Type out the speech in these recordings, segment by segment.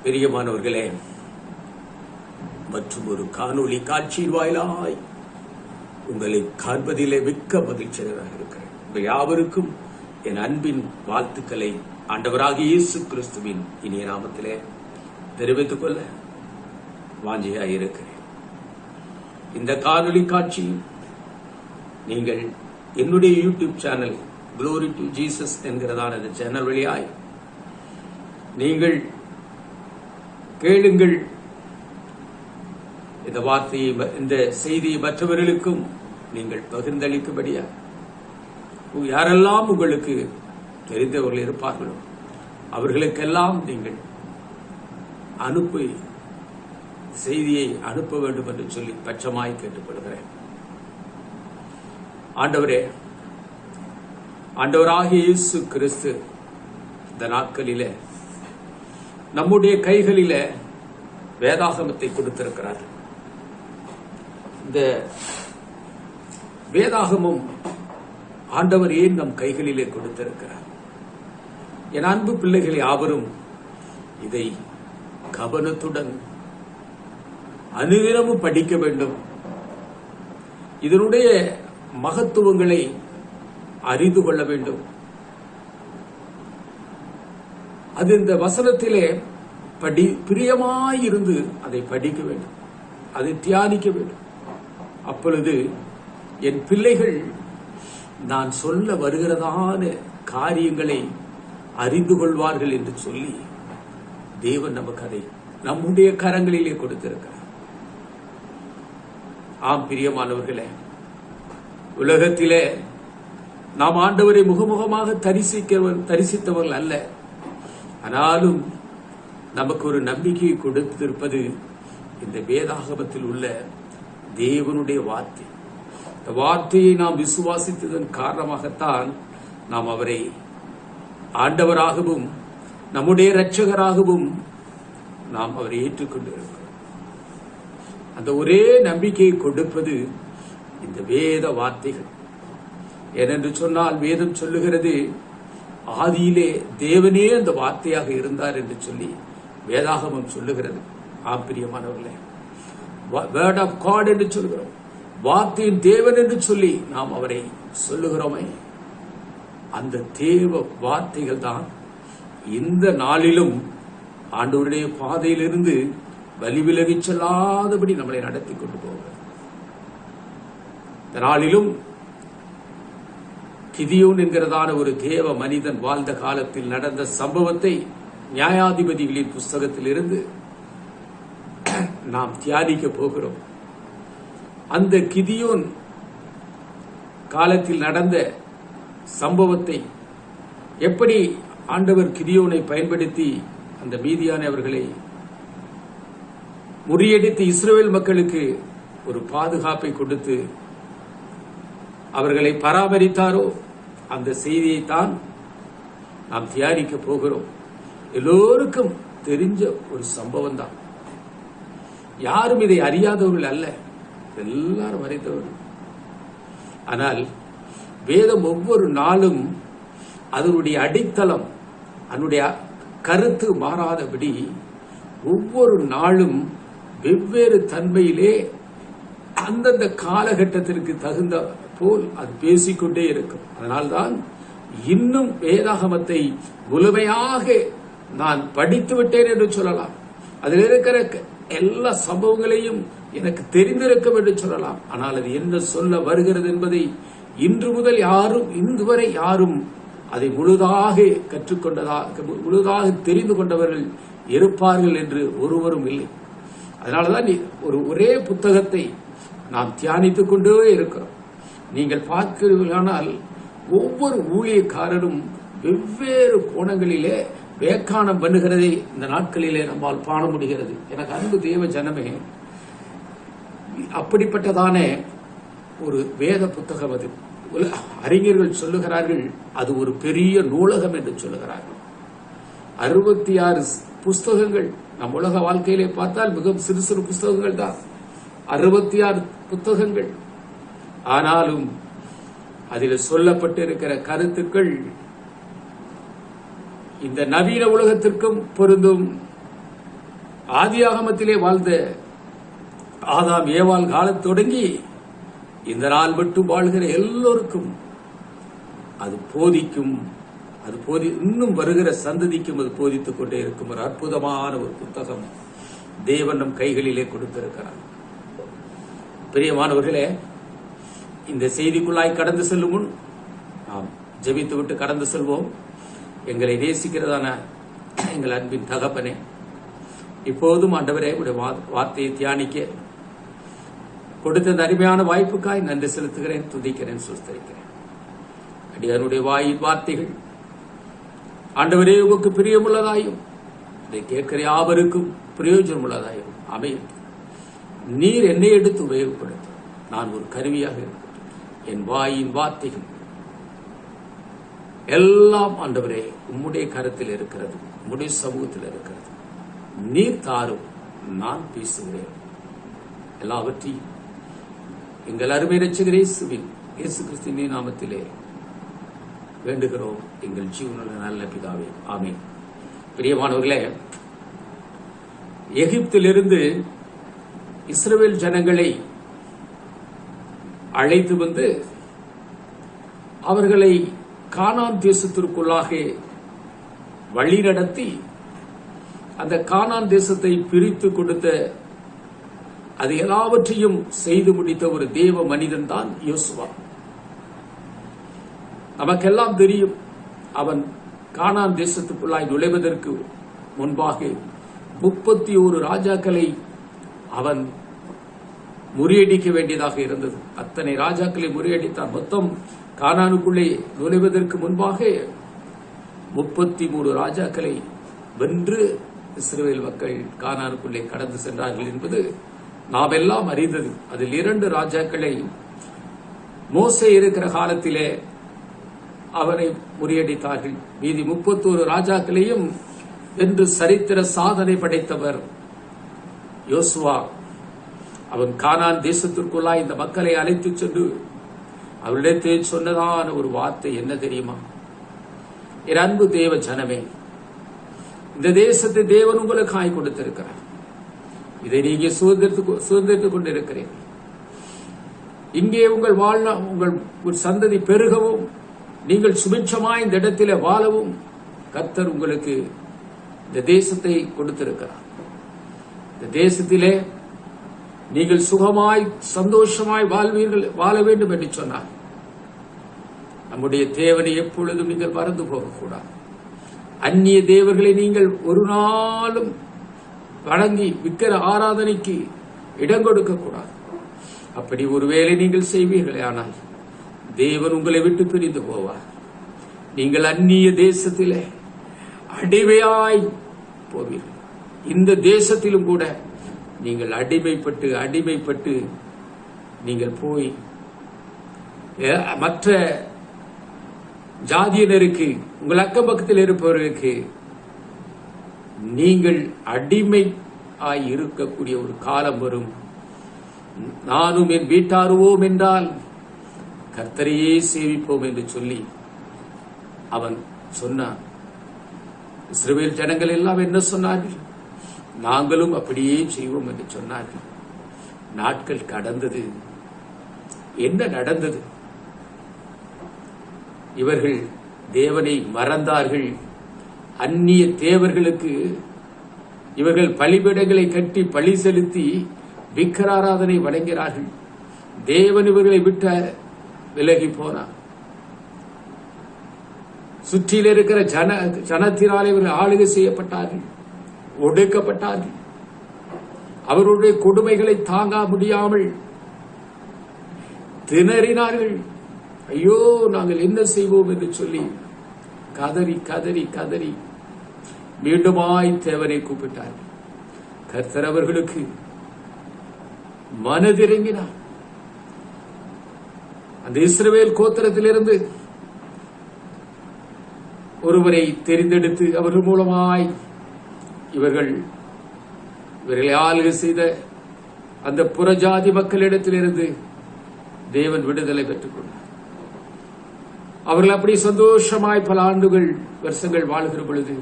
பிரியமானவர்களே, மற்றும் ஒரு காணொளி காட்சியின் வாயிலாய் உங்களை காண்பதிலே மிக்க மகிழ்ச்சியாக இருக்கிறேன். உங்கள் யாவருக்கும் என் அன்பின் வாழ்த்துக்களை ஆண்டவராகிய இயேசு கிறிஸ்துவின் இனிய நாமத்திலே தெரிவித்துக் கொள்ள வாஞ்சியாக இருக்கிறேன். இந்த காணொளி காட்சி நீங்கள் என்னுடைய YouTube channel Glory to Jesus என்கிறதான இந்த சேனல் வழியாய் நீங்கள் கேளுங்கள். இந்த வார்த்தையை, இந்த செய்தியை மற்றவர்களுக்கும் நீங்கள் பகிர்ந்தளிக்கும்படியா யாரெல்லாம் உங்களுக்கு தெரிந்தவர்கள் இருப்பார்களோ அவர்களுக்கெல்லாம் நீங்கள் செய்தியை அனுப்ப வேண்டும் என்று சொல்லி பட்சமாய் கேட்டுக்கொள்கிறேன். ஆண்டவராகிய இயேசு கிறிஸ்து இந்த நாட்களிலே நம்முடைய கைகளிலே வேதாகமத்தை கொடுத்திருக்கிறார். இந்த வேதாகமம் ஆண்டவர் ஏன் நம் கைகளிலே கொடுத்திருக்கிறார்? என் அன்பு பிள்ளைகள் யாவரும் இதை கவனத்துடன் அனுதினமும் படிக்க வேண்டும். இதனுடைய மகத்துவங்களை அறிந்து கொள்ள வேண்டும். அது இந்த வசனத்திலே பிரியமாயிருந்து அதை படிக்க வேண்டும், அதை தியானிக்க வேண்டும். அப்பொழுது என் பிள்ளைகள் நான் சொல்ல வருகிறதான காரியங்களை அறிந்து கொள்வார்கள் என்று சொல்லி தேவன் நமக்கு அதை நம்முடைய கரங்களிலே கொடுத்திருக்கிறார். ஆம் பிரியமானவர்களே, உலகத்திலே நாம் ஆண்டவரை முகமுகமாக தரிசித்தவர்கள் அல்ல. ஆனாலும் நமக்கு ஒரு நம்பிக்கையை கொடுத்திருப்பது இந்த வேதாகமத்தில் உள்ள தேவனுடைய வார்த்தை. இந்த வார்த்தையை நாம் விசுவாசித்ததன் காரணமாகத்தான் நாம் அவரை ஆண்டவராகவும் நம்முடைய இரட்சகராகவும் நாம் அவரை ஏற்றுக்கொண்டிருக்கிறோம். அந்த ஒரே நம்பிக்கையை கொடுப்பது இந்த வேத வார்த்தைகள். ஏனென்று சொன்னால் வேதம் சொல்லுகிறது, ஆதியிலே தேவனே அந்த வார்த்தையாக இருந்தார் என்று சொல்லி வேதாகமம் சொல்லுகிறது. ஆப்பிரியமானவர்களே, வேர்ட் ஆஃப் காட் என்று சொல்லுகிறோம், வார்த்தையின் தேவன் என்று சொல்லி நாம் அவரை சொல்லுகிறோமே. அந்த தேவ வார்த்தைகள் தான் இந்த நாளிலும் ஆண்டவருடைய பாதையிலிருந்து வலிவிலகி செல்லாதபடி நம்மளை நடத்தி கொண்டு போகிறது. இந்த நாளிலும் கிதியோன் என்கிறதான ஒரு தேவ மனிதன் வாழ்ந்த காலத்தில் நடந்த சம்பவத்தை நியாயாதிபதிகளின் புஸ்தகத்தில் இருந்து நாம் தியானிக்க போகிறோம். அந்த கிதியோன் காலத்தில் நடந்த சம்பவத்தை, எப்படி ஆண்டவர் கிதியோனை பயன்படுத்தி அந்த மீதியானவர்களை முறியடித்து இஸ்ரவேல் மக்களுக்கு ஒரு பாதுகாப்பை கொடுத்து அவர்களை பராமரித்தாரோ, அந்த செய்தியைத்தான் நாம் தியானிக்க போகிறோம். எல்லோருக்கும் தெரிஞ்ச ஒரு சம்பவம் தான். யாரும் இதை அறியாதவர்கள் அல்ல, எல்லாரும் அறிந்தவர்கள். ஆனால் வேதம் ஒவ்வொரு நாளும் அதனுடைய அடித்தளம், அதனுடைய கருத்து மாறாதபடி ஒவ்வொரு நாளும் வெவ்வேறு தன்மையிலே அந்தந்த காலகட்டத்திற்கு தகுந்த போல் அது பேசிக்கொண்டே இருக்கும். அதனால்தான் இன்னும் வேதாகமத்தை முழுமையாக நான் படித்து விட்டேன் என்று சொல்லலாம். அதில் இருக்கிற எல்லா சம்பவங்களையும் எனக்கு தெரிந்திருக்கும் என்று சொல்லலாம். ஆனால் அது என்ன சொல்ல வருகிறது என்பதை இன்று முதல் இன்று வரை யாரும் அதை முழுதாக முழுதாக தெரிந்து கொண்டவர்கள் இருப்பார்கள் என்று ஒருவரும் இல்லை. அதனாலதான் ஒரே புத்தகத்தை நாம் தியானித்துக் கொண்டே இருக்கிறோம். நீங்கள் பார்க்கிறீர்களானால் ஒவ்வொரு ஊழியக்காரரும் வெவ்வேறு கோணங்களிலே வேக்கானம் பண்ணுகிறதை இந்த நாட்களிலே நம்மால் காண முடிகிறது. எனக்கு அன்பு தேவ ஜனமே, அப்படிப்பட்டதான ஒரு வேத புத்தகம் அது. அறிஞர்கள் சொல்லுகிறார்கள், அது ஒரு பெரிய நூலகம் என்று சொல்லுகிறார்கள். 66 புஸ்தகங்கள். நம் உலக வாழ்க்கையிலே பார்த்தால் மிகவும் சிறு சிறு புஸ்தகங்கள் தான். 66 புத்தகங்கள். ஆனாலும் அதில் சொல்லப்பட்டிருக்கிற கருத்துக்கள் இந்த நவீன உலகத்திற்கும் பொருந்தும், ஆதியாகமத்திலே வாழ்ந்த ஆதாம் ஏவாள் காலம் தொடங்கி இந்த நாள் மட்டும் வாழ்கிற எல்லோருக்கும் அது போதிக்கும். இன்னும் வருகிற சந்ததிக்கும் அது போதித்துக் கொண்டே இருக்கும் ஒரு அற்புதமான ஒரு புத்தகம் தேவன் நம் கைகளிலே கொடுத்திருக்கிறார். பிரியமானவர்களே, இந்த செய்திக்குள்ளாய் கடந்து செல்லும் முன் நாம் ஜெபித்து விட்டு கடந்து செல்வோம். எங்களை நேசிக்கிறதான எங்கள் அன்பின் தகப்பனே, இப்போதும் ஆண்டவரே உடைய வார்த்தையை தியானிக்க கொடுத்த இந்த அருமையான வாய்ப்புக்காய் நன்றி செலுத்துகிறேன், துதிக்கிறேன், சுஸ்தரிக்கிறேன். அடியானுடைய வாயின் வார்த்தைகள் ஆண்டவரே உமக்கு பிரியமுள்ளதாயும் இதை கேட்கிற யாவருக்கும் பிரயோஜனம் உள்ளதாயும் அமையும். நீர் என்னை எடுத்து உபயோகப்படுத்த நான் ஒரு கருவியாக இருக்கிறேன். என் வாயின் வார்த்தைகள் எல்லாம் ஆண்டவரே உம்முடைய கரத்தில் இருக்கிறது, உம்முடைய சமூகத்தில் இருக்கிறது. நீர் தாரும், நான் பேசுகிறேன். எல்லாவற்றையும் எங்கள் அருமை இரட்சகர் இயேசு கிறிஸ்துவின் நாமத்திலே வேண்டுகிறோம் எங்கள் ஜீவனுள்ள நல்ல பிதாவே, ஆமென். பிரியமானவர்களே, எகிப்திலிருந்து இஸ்ரவேல் ஜனங்களை அழைத்து வந்து அவர்களை கானான் தேசத்திற்குள்ளாக வழிநடத்தி அந்த கானான் தேசத்தை பிரித்து கொடுத்த அது எல்லாவற்றையும் செய்து முடித்த ஒரு தேவ மனிதன் தான் யோசுவா. நமக்கெல்லாம் தெரியும், அவன் கானான் தேசத்துக்குள்ளாய் நுழைவதற்கு முன்பாக 31 ராஜாக்களை அவன் முறியடிக்க வேண்டியதாக இருந்தது. அத்தனை ராஜாக்களை முறியடித்தான். மொத்தம் கானானுக்குள்ளே நுழைவதற்கு முன்பாக 33 ராஜாக்களை வென்று இஸ்ரவேல் மக்கள் கானானுக்குள்ளே கடந்து சென்றார்கள் என்பது நாம் எல்லாம் அறிந்தது. அதில் 2 ராஜாக்களை மோசே இருக்கிற காலத்திலே அவனை முறியடித்தார்கள். மீதி 31 ராஜாக்களையும் வென்று சரித்திர சாதனை படைத்தவர் யோசுவா. அவன் கானான் தேசத்திற்குள்ளாய் இந்த மக்களை அழைத்து சென்று அவரிடத்தில் சொன்னதான ஒரு வார்த்தை என்ன தெரியுமா? என் அன்பு தேவ ஜனமே, இந்த தேசத்தை தேவன் உங்களுக்காய் கொடுத்திருக்கிறார். இதை நீங்க சுதந்திரத்துக் கொண்டிருக்கிறேன். இங்கே உங்கள் சந்ததி பெருகவும் நீங்கள் சுபிட்சமாய் இந்த இடத்திலே வாழவும் கர்த்தர் உங்களுக்கு இந்த தேசத்தை கொடுத்திருக்கிறார். இந்த தேசத்திலே நீங்கள் சுகமாய் சந்தோஷமாய் வாழ வேண்டும் என்று சொன்னார். நம்முடைய தேவனை எப்பொழுதும் நீங்கள் மறந்து போகக்கூடாது. அந்நிய தேவர்களை நீங்கள் ஒரு நாளும் வணங்கி விக்கிர ஆராதனைக்கு இடம் கொடுக்க கூடாது. அப்படி ஒருவேளை நீங்கள் செய்வீர்களே ஆனால் தேவன் உங்களை விட்டு பிரிந்து போவார். நீங்கள் அந்நிய தேசத்திலே அடிமையாய் போவீர்கள். இந்த தேசத்திலும் கூட நீங்கள் அடிமைப்பட்டு நீங்கள் போய் மற்ற ஜாதியினருக்கு, உங்கள் அக்கம் பக்கத்தில் இருப்பவர்களுக்கு நீங்கள் அடிமை இருக்கக்கூடிய ஒரு காலம் வரும். நானும் என் வீட்டாருவோம் என்றால் கர்த்தரையே சேவிப்போம் என்று சொல்லி அவன் சொன்னான். இஸ்ரவேல் ஜனங்கள் எல்லாம் என்ன சொன்னார்கள்? நாங்களும் அப்படியே செய்வோம் என்று சொன்னார்கள். நாட்கள் கடந்தது. என்ன நடந்தது? இவர்கள் தேவனை மறந்தார்கள். அந்நிய தேவர்களுக்கு இவர்கள் பலிபீடங்களை கட்டி பலி செலுத்தி விக்கிராராதனை வழங்கிறார்கள். தேவன் இவர்களை விட்ட விலகி போனார். சுற்றில் இருக்கிற ஜனத்தினால் இவர்கள் ஆளுகை செய்யப்பட்டார்கள், ஒடுக்கப்பட்டார்கள். அவருடைய கொடுமைகளை தாங்க முடியாமல் திணறினார்கள். ஐயோ, நாங்கள் என்ன செய்வோம் என்று சொல்லி கதறி கதறி கதறி மீண்டுமாய் தேவனை கூப்பிட்டார்கள். கர்த்தர் அவர்களுக்கு மனதிறங்கினார். அந்த இஸ்ரவேல் கோத்திரத்திலிருந்து ஒருவரை தெரிந்தெடுத்து அவர்கள் மூலமாய் இவர்களை ஆளுகை செய்த அந்த புறஜாதி மக்களிடத்திலிருந்து தேவன் விடுதலை பெற்றுக் கொண்டார். அவர்கள் அப்படி சந்தோஷமாய் பல ஆண்டுகள் வருஷங்கள் வாழ்கிற பொழுது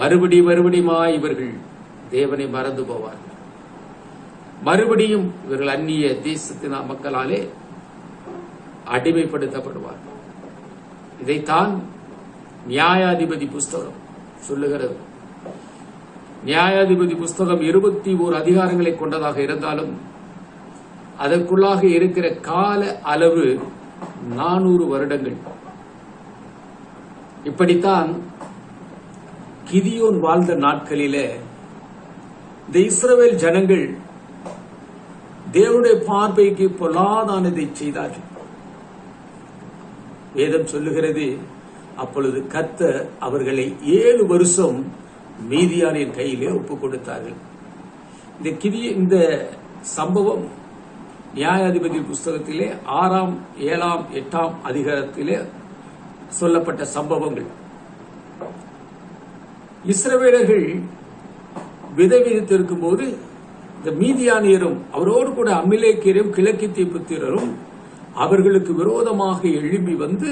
மறுபடியுமாய் இவர்கள் தேவனை மறந்து போவார்கள். மறுபடியும் இவர்கள் அந்நிய தேசத்தின் மக்களாலே அடிமைப்படுத்தப்படுவார்கள். இதைத்தான் நியாயாதிபதி புஸ்தகம் சொல்லுகிறது. நியாயாதிபதி புஸ்தகம் 21 அதிகாரங்களை கொண்டதாக இருந்தாலும் அதற்குள்ளாக இருக்கிற கால அளவு 400 வருடங்கள். இப்படித்தான் கிதியோன் வாழ்ந்த நாட்களிலே இந்த இஸ்ரவேல் ஜனங்கள் தேவனுடைய பார்வைக்கு பொல்லாதானதை செய்தார்கள். வேதம் சொல்லுகிறது, அப்பொழுது கர்த்தர் அவர்களை 7 வருஷம் மீதியானின் கையிலே ஒப்புக் கொடுத்தார்கள். இந்த சம்பவம் நியாயாதிபதி புஸ்தகத்திலே 6ஆம் 7ஆம் 8ஆம் அதிகாரத்திலே சொல்லப்பட்ட சம்பவங்கள். இஸ்ரவேலர்கள் விதை விதித்திருக்கும் போது இந்த மீதியானியரும் அவரோடு கூட அமிலேக்கியரும் கிழக்கித்திய புத்திரரும் அவர்களுக்கு விரோதமாக எழும்பி வந்து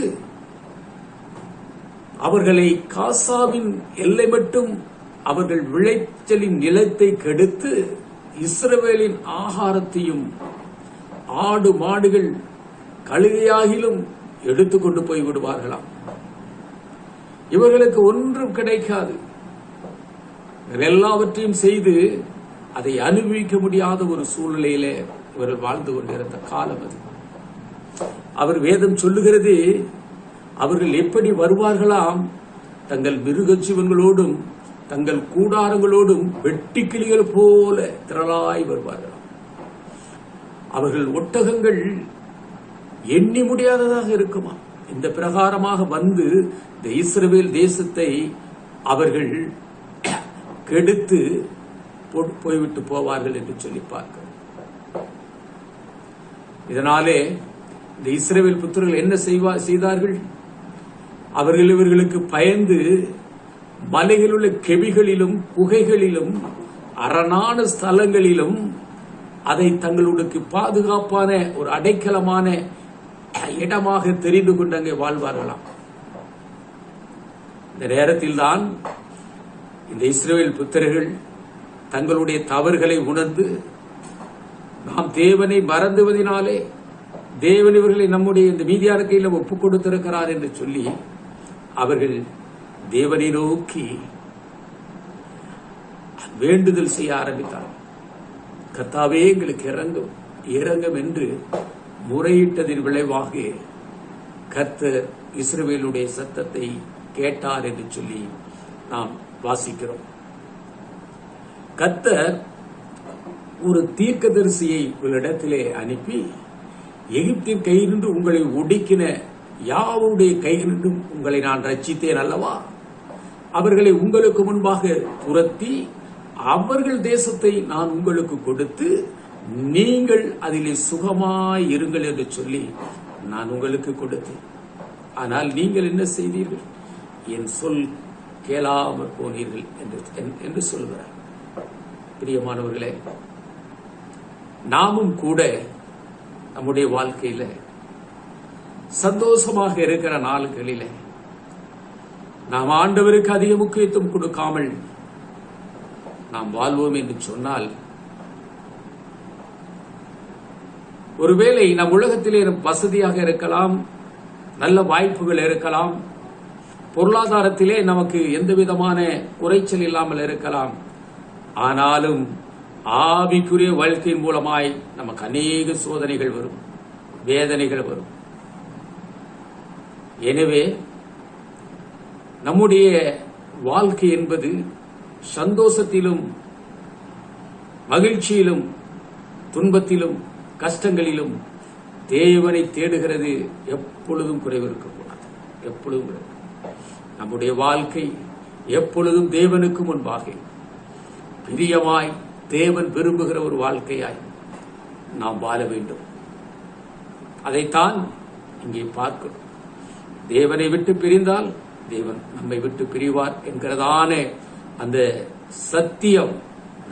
அவர்களை காசாவின் எல்லை மட்டும் அவர்கள் விளைச்சலின் நிலத்தை கெடுத்து இஸ்ரவேலின் ஆகாரத்தையும் ஆடு மாடுகள் கழுகையாகிலும் எடுத்துக்கொண்டு போய் விடுவார்களாம். இவர்களுக்கு ஒன்றும் கிடைக்காது. எல்லாவற்றையும் செய்து அதை அனுபவிக்க முடியாத ஒரு சூழ்நிலையிலே இவர்கள் வாழ்ந்து கொண்டிருந்த காலம் அது. அவர் வேதம் சொல்லுகிறது, அவர்கள் எப்படி வருவார்களாம், தங்கள் மிருக ஜீவன்களோடும் தங்கள் கூடாரங்களோடும் வெட்டுக்கிளிகள் போல திரளாய் வருவார்களாம். அவர்கள் ஒட்டகங்கள் எண்ணி முடியாததாக இருக்குமா. இந்த பிரகாரமாக வந்து இந்த இஸ்ரவேல் தேசத்தை அவர்கள் கெடுத்து போய்விட்டு போவார்கள் என்று சொல்லி பார்க்கிறோம். இதனாலே இந்த இஸ்ரவேல் புத்திரர்கள் என்ன செய்தார்கள்? அவர்கள் இவர்களுக்கு பயந்து மலைகளில் உள்ள கெபிகளிலும் குகைகளிலும் அரணான ஸ்தலங்களிலும் அதை தங்களுக்கு பாதுகாப்பான ஒரு அடைக்கலமான இடமாக தெரிந்து கொண்டு அங்கே வாழ்வார்களாம். இந்த நேரத்தில் தான் இந்த இஸ்ரவேல் புத்திரர்கள் தங்களுடைய தவறுகளை உணர்ந்து, நாம் தேவனை மறந்துவதினாலே தேவன் இவர்களை நம்முடைய இந்த மீதியான கையில் ஒப்புக் கொடுத்திருக்கிறார் என்று சொல்லி அவர்கள் தேவனை நோக்கி வேண்டுதல் செய்ய ஆரம்பித்தார். கர்த்தாவே எங்களுக்கு இறங்கும் என்று முறையிட்டதின் விளைவாக கர்த்தர் இஸ்ரவேலுடைய சத்தத்தை கேட்டார் என்று சொல்லி நாம் வாசிக்கிறோம். கர்த்தர் ஒரு தீர்க்கதரிசியை உங்களிடத்திலே அனுப்பி, எகிப்தின் கையினின்று உங்களை ஒடுக்கின யாவுடைய கையினின்றும் உங்களை நான் ரட்சித்தேன் அல்லவா, அவர்களை உங்களுக்கு முன்பாக துரத்தி அவர்கள் தேசத்தை நான் உங்களுக்கு கொடுத்து நீங்கள் அதிலே சுகமாய் இருங்கள் என்று சொல்லி நான் உங்களுக்கு கொடுத்தேன். ஆனால் நீங்கள் என்ன செய்தீர்கள்? என் சொல் கேளாமல் போனீர்கள் என்று சொல்கிறார். பிரியமானவர்களே, நாமும் கூட நம்முடைய வாழ்க்கையில சந்தோஷமாக இருக்கிற நாட்களில நாம் ஆண்டவருக்கு அதிக முக்கியத்துவம் கொடுக்காமல் நாம் வாழ்வோம் என்று சொன்னால், ஒருவேளை நம் உலகத்திலே வசதியாக இருக்கலாம், நல்ல வாய்ப்புகள் இருக்கலாம், பொருளாதாரத்திலே நமக்கு எந்த விதமான குறைச்சல் இல்லாமல் இருக்கலாம். ஆனாலும் ஆவிக்குரிய வாழ்க்கையின் மூலமாய் நமக்கு அநேக சோதனைகள் வரும், வேதனைகள் வரும். எனவே நம்முடைய வாழ்க்கை என்பது சந்தோஷத்திலும் மகிழ்ச்சியிலும் துன்பத்திலும் கஷ்டங்களிலும் தேவனை தேடுகிறது எப்பொழுதும் குறைவு இருக்கக்கூடாது. எப்பொழுதும் நம்முடைய வாழ்க்கை எப்பொழுதும் தேவனுக்கு முன்பாக பிரியமாய் தேவன் விரும்புகிற ஒரு வாழ்க்கையாய் நாம் வாழ வேண்டும். அதைத்தான் இங்கே பார்க்கிறோம். தேவனை விட்டு பிரிந்தால் தேவன் நம்மை விட்டு பிரிவார் என்கிறதான அந்த சத்தியம்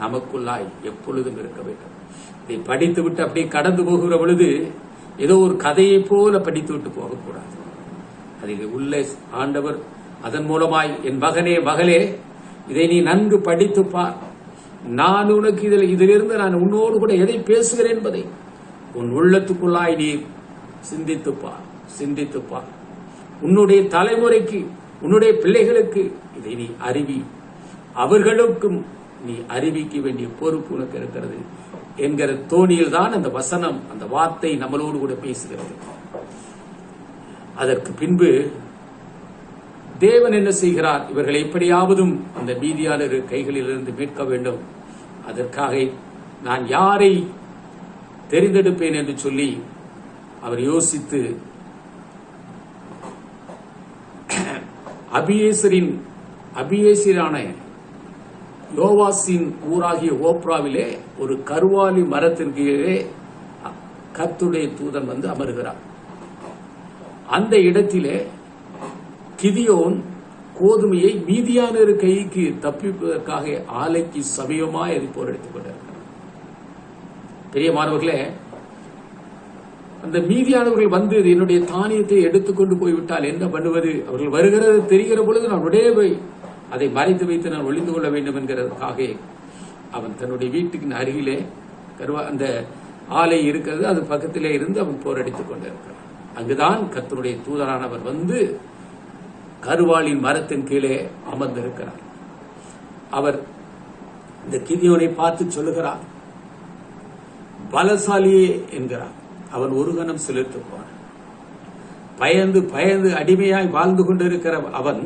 நமக்குள்ளாய் எப்பொழுதும் இருக்க வேண்டும். இதை படித்து விட்டு அப்படியே கடந்து போகிற பொழுது ஏதோ ஒரு கதையை போல படித்து விட்டு போகக்கூடாது. அதில் உள்ள ஆண்டவர் அதன் மூலமாய், என் மகனே மகளே, இதை நீ நன்கு படித்து பார், நான் உனக்கு இதிலிருந்து நான் உன்னோடு கூட எதை பேசுகிறேன் என்பதை உன் உள்ளத்துக்குள்ளாய் நீ சிந்தித்துப்பார். உன்னுடைய தலைமுறைக்கு, உன்னுடைய பிள்ளைகளுக்கு இதை நீ அறிவி, அவர்களுக்கும் நீ அறிவிக்க வேண்டிய பொறுப்பு உனக்கு இருக்கிறது என்கிற தோணியில் தான் அந்த வசனம், அந்த வார்த்தை நம்மளோடு கூட பேசுகிறது. அதற்கு பின்பு தேவன் என்ன செய்கிறார்? இவர்களை எப்படியாவதும் அந்த மீதியாளர் கைகளிலிருந்து மீட்க வேண்டும், அதற்காக நான் யாரை தெரிந்தெடுப்பேன் என்று சொல்லி அவர் யோசித்து அபியேசரான யோவாசின் ஊராகிய ஓப்ராவிலே ஒரு கருவாலி மரத்தின் கீழே கர்த்தருடைய தூதன் வந்து அமருகிறார். அந்த இடத்திலே கிதியோன் கோதுமையை மீதியானவர் கைக்கு தப்பிப்பதற்காக ஆலைக்கு சமீபமாய் அதை போரெடுத்துக் கொண்டிருக்கிறார். பெரியமானவர்களே, அந்த மீதியானவர்கள் வந்து என்னுடைய தானியத்தை எடுத்துக்கொண்டு போய்விட்டால் என்ன பண்ணுவது? அவர்கள் வருகிறது தெரிகிற பொழுது நான் உடைய போய் அதை மறைத்து வைத்து நான் ஒளிந்து கொள்ள வேண்டும் என்கிறதுக்காக அவன் தன்னுடைய வீட்டுக்கு அருகிலே அந்த ஆலை இருக்கிறது, அது பக்கத்திலே இருந்து அவன் போரடித்துக் கொண்டிருக்கிறான். அங்குதான் கர்த்தருடைய தூதரானவர் வந்து கருவாளின் மரத்தின் கீழே அமர்ந்திருக்கிறார். அவர் இந்த கிதியோனை பார்த்து சொல்லுகிறார், பலசாலியே என்கிறார். அவன் ஒரு கணம் செலுத்துவான். பயந்து பயந்து அடிமையாய் வாழ்ந்து கொண்டிருக்கிற அவன்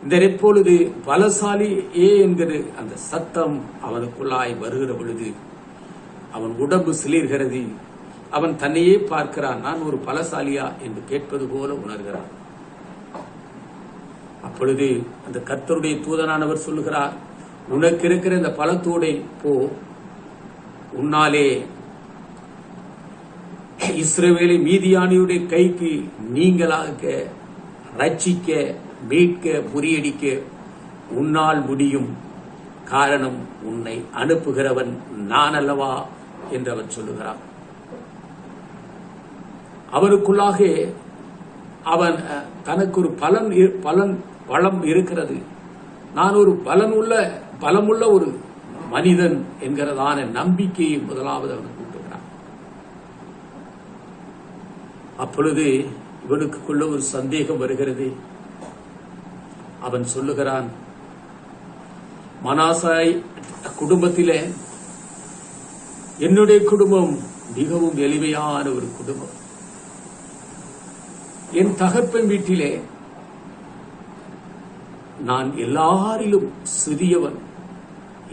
இந்த எப்பொழுது பலசாலி என்கிற அந்த சத்தம் அவனுக்குள்ளாய் வருகிற பொழுது அவன் உடம்பு சிலிர்கிறது. அவன் தன்னையே பார்க்கிறான், நான் ஒரு பலசாலியா என்று கேட்பது போல உணர்கிறான். அப்பொழுது அந்த கர்த்தருடைய தூதனானவர் சொல்லுகிறார், உனக்கு இருக்கிற இந்த பலத்தோடை போ, உன்னாலே இஸ்ரவேலை மீதியானியுடைய கைக்கு நீங்களாக ரட்சிக்க, மீட்க, முறியடிக்க உன்னால் முடியும். காரணம், உன்னை அனுப்புகிறவன் நான் அல்லவா என்று அவர் சொல்லுகிறான். அவனுக்குள்ளாக அவன் தனக்கு ஒரு பலம் இருக்கிறது, நான் ஒரு பலமுள்ள ஒரு மனிதன் என்கிறதான நம்பிக்கையை முதலாவது அவன் கூட்டுகிறான். அப்பொழுது இவனுக்குள்ள ஒரு சந்தேகம் வருகிறது. அவன் சொல்லுகிறான், மனாசாய் குடும்பத்திலே என்னுடைய குடும்பம் மிகவும் எளிமையான ஒரு குடும்பம். என் தகப்பன் வீட்டிலே நான் எல்லாரிலும் சிறியவன்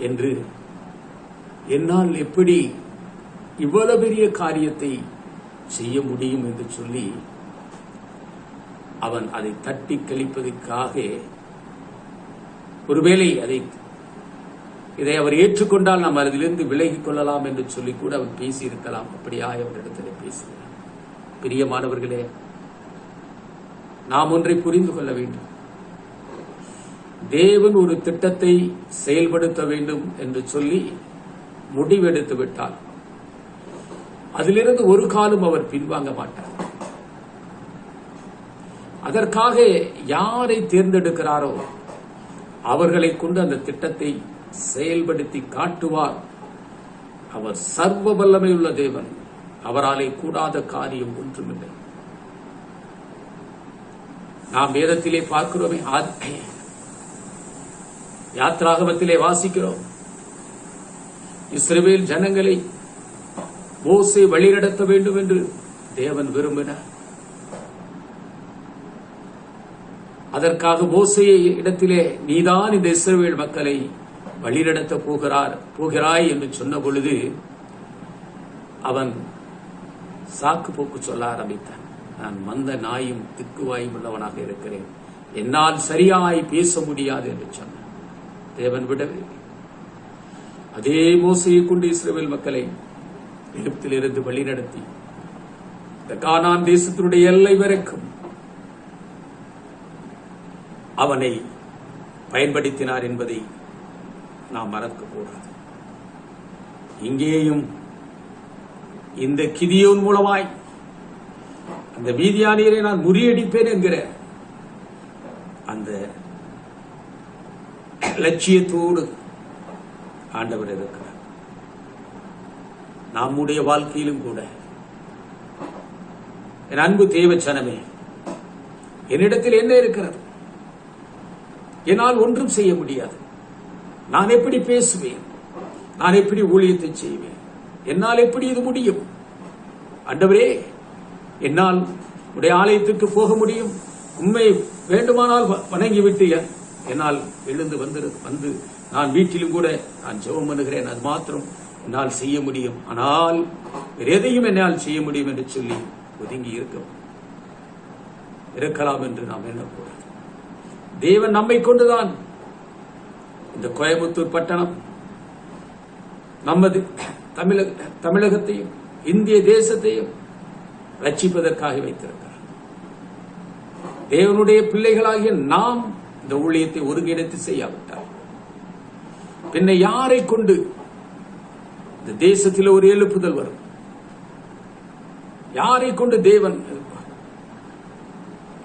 என்று என்னால் எப்படி இவ்வளவு பெரிய காரியத்தை செய்ய முடியும் என்று சொல்லி அவன் அதை தட்டி கழிப்பதற்காக, ஒருவேளை இதை அவர் ஏற்றுக்கொண்டால் நாம் அதிலிருந்து விலகிக் கொள்ளலாம் என்று சொல்லி கூட அவன் பேசியிருக்கலாம். அப்படியாய் அவரிடத்தில் பேசுகிறார். பிரியமானவர்களே, நாம் ஒன்றை புரிந்து கொள்ள வேண்டும். தேவன் ஒரு திட்டத்தை செயல்படுத்த வேண்டும் என்று சொல்லி முடிவெடுத்து விட்டால் அதிலிருந்து ஒரு காலம் அவர் பின்வாங்க மாட்டார். அதற்காக யாரை தேர்ந்தெடுக்கிறாரோ அவர்களை கொண்டு அந்த திட்டத்தை செயல்படுத்தி காட்டுவார். அவர் சர்வ வல்லமையுள்ள தேவன், அவராலே கூடாத காரியம் ஒன்றுமில்லை. நாம் வேதத்திலே பார்க்கிறோமே, யாத்ராகமத்திலே வாசிக்கிறோம், இஸ்ரவேல் ஜனங்களை மோசே வழிநடத்த வேண்டும் என்று தேவன் விரும்பினார். அதற்காக மோசேயை இடத்திலே நீதான் இந்த இஸ்ரவேல் மக்களை வழிநடத்த போகிறாய் என்று சொன்ன பொழுது அவன் சாக்கு போக்கு சொல்ல ஆரம்பித்தான். நான் மந்த நாயும் திக்குவாயும் உள்ளவனாக இருக்கிறேன், என்னால் சரியாய் பேச முடியாது என்று சொன்னான். தேவன் விடவில்லை. அதே மோசையை கொண்டு இஸ்ரவேல் மக்களை எகிப்திலிருந்து வழிநடத்தி இந்த கானான் தேசத்தினுடைய எல்லை வரைக்கும் அவனை பயன்படுத்தினார் என்பதை நாம் மறக்கக்கூடாது. இங்கேயும் இந்த கிதியோன் மூலமாய் அந்த மீதியானியரை நான் முறியடிப்பேன் என்கிற அந்த லட்சியத்தோடு ஆண்டவர் இருக்கிறார். நம்முடைய வாழ்க்கையிலும் கூட என் அன்பு தேவச்சனமே, என்னிடத்தில் என்ன இருக்கிறது? என்னால் ஒன்றும் செய்ய முடியாது. நான் எப்படி பேசுவேன்? நான் எப்படி ஊழியத்தை செய்வேன்? என்னால் எப்படி இது முடியும்? ஆண்டவரே, என்னால் உடைய ஆலயத்துக்கு போக முடியும், உண்மை வேண்டுமானால் வணங்கிவிட்டு என்னால் எழுந்து வந்து நான் வீட்டிலும் கூட நான் ஜெபம் பண்ணுகிறேன், அது மாத்திரம் என்னால் செய்ய முடியும். ஆனால் வேறு எதையும் என்னால் செய்ய முடியும் என்று சொல்லி ஒதுங்கி இருக்கலாம் என்று நாம் எண்ணக்கூடாது. தேவன் நம்மை கொண்டுதான் இந்த கோயம்புத்தூர் பட்டணம், நமது தமிழகத்தையும் இந்திய தேசத்தையும் ரட்சிப்பதற்காக வைத்திருக்கிறார். தேவனுடைய பிள்ளைகளாகிய நாம் இந்த ஊழியத்தை ஒருங்கிணைத்து செய்யாவிட்டார் பின்ன யாரை கொண்டு இந்த தேசத்தில் ஒரு எழுப்புதல் வரும்? யாரை கொண்டு தேவன்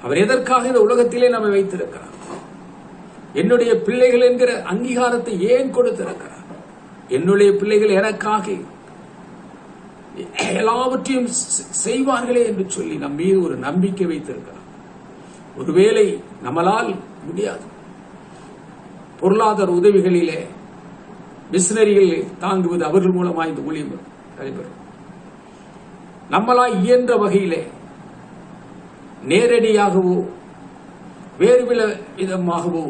அவர் எதற்காக இந்த உலகத்திலே நம்மை வைத்திருக்கிறார்? என்னுடைய பிள்ளைகள் என்கிற அங்கீகாரத்தை ஏன் கொடுத்திருக்கிறார்? என்னுடைய பிள்ளைகள் எனக்காக எல்லாவற்றையும் செய்வார்களே என்று சொல்லி நம் மீது ஒரு நம்பிக்கை வைத்திருக்கிறார். ஒருவேளை நம்மளால் முடியாது, பொருளாதார உதவிகளிலே மிஷனரிகள் தாங்குவது அவர்கள் மூலமாக இந்த ஊழியம் நடைபெறும். நம்மளால் இயன்ற வகையிலே நேரடியாகவோ வேறு விதமாகவோ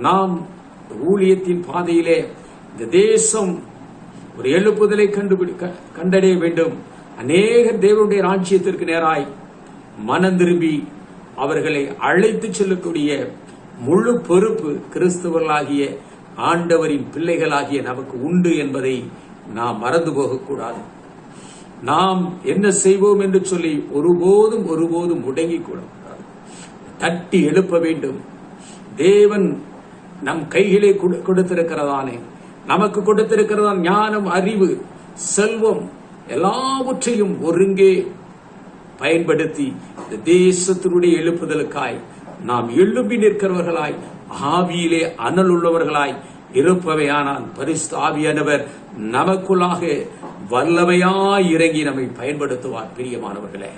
நாம் ஊழியத்தின் பாதையிலே இந்த தேசம் ஒரு எழுப்புதலை கண்டடைய வேண்டும். அநேகர் தேவனுடைய ராஜ்யத்திற்கு நேராய் மனம் திரும்பி அவர்களை அழைத்து செல்லக்கூடிய முழு பொறுப்பு கிறிஸ்தவர்களாகிய ஆண்டவரின் பிள்ளைகளாகிய நமக்கு உண்டு என்பதை நாம் மறந்து போகக்கூடாது. நாம் என்ன செய்வோம் என்று சொல்லி ஒருபோதும் முடங்கிக் கொள்ளக்கூடாது. தட்டி எழுப்ப வேண்டும். தேவன் நம் கைகளே கொடுத்திருக்கிறதானே, நமக்கு கொடுத்திருக்கிறதான் ஞானம், அறிவு, செல்வம் எல்லாவற்றையும் ஒருங்கே பயன்படுத்தி இந்த தேசத்தினுடைய எழுப்புதலுக்காய் நாம் எழுப்பி நிற்கிறவர்களாய், ஆவியிலே அனல் உள்ளவர்களாய் இருப்பவையானால் பரிசுத்த ஆவியானவர் நமக்குள்ளாக வல்லமையாய் இறங்கி நம்மை பயன்படுத்துவார். பிரியமானவர்களே,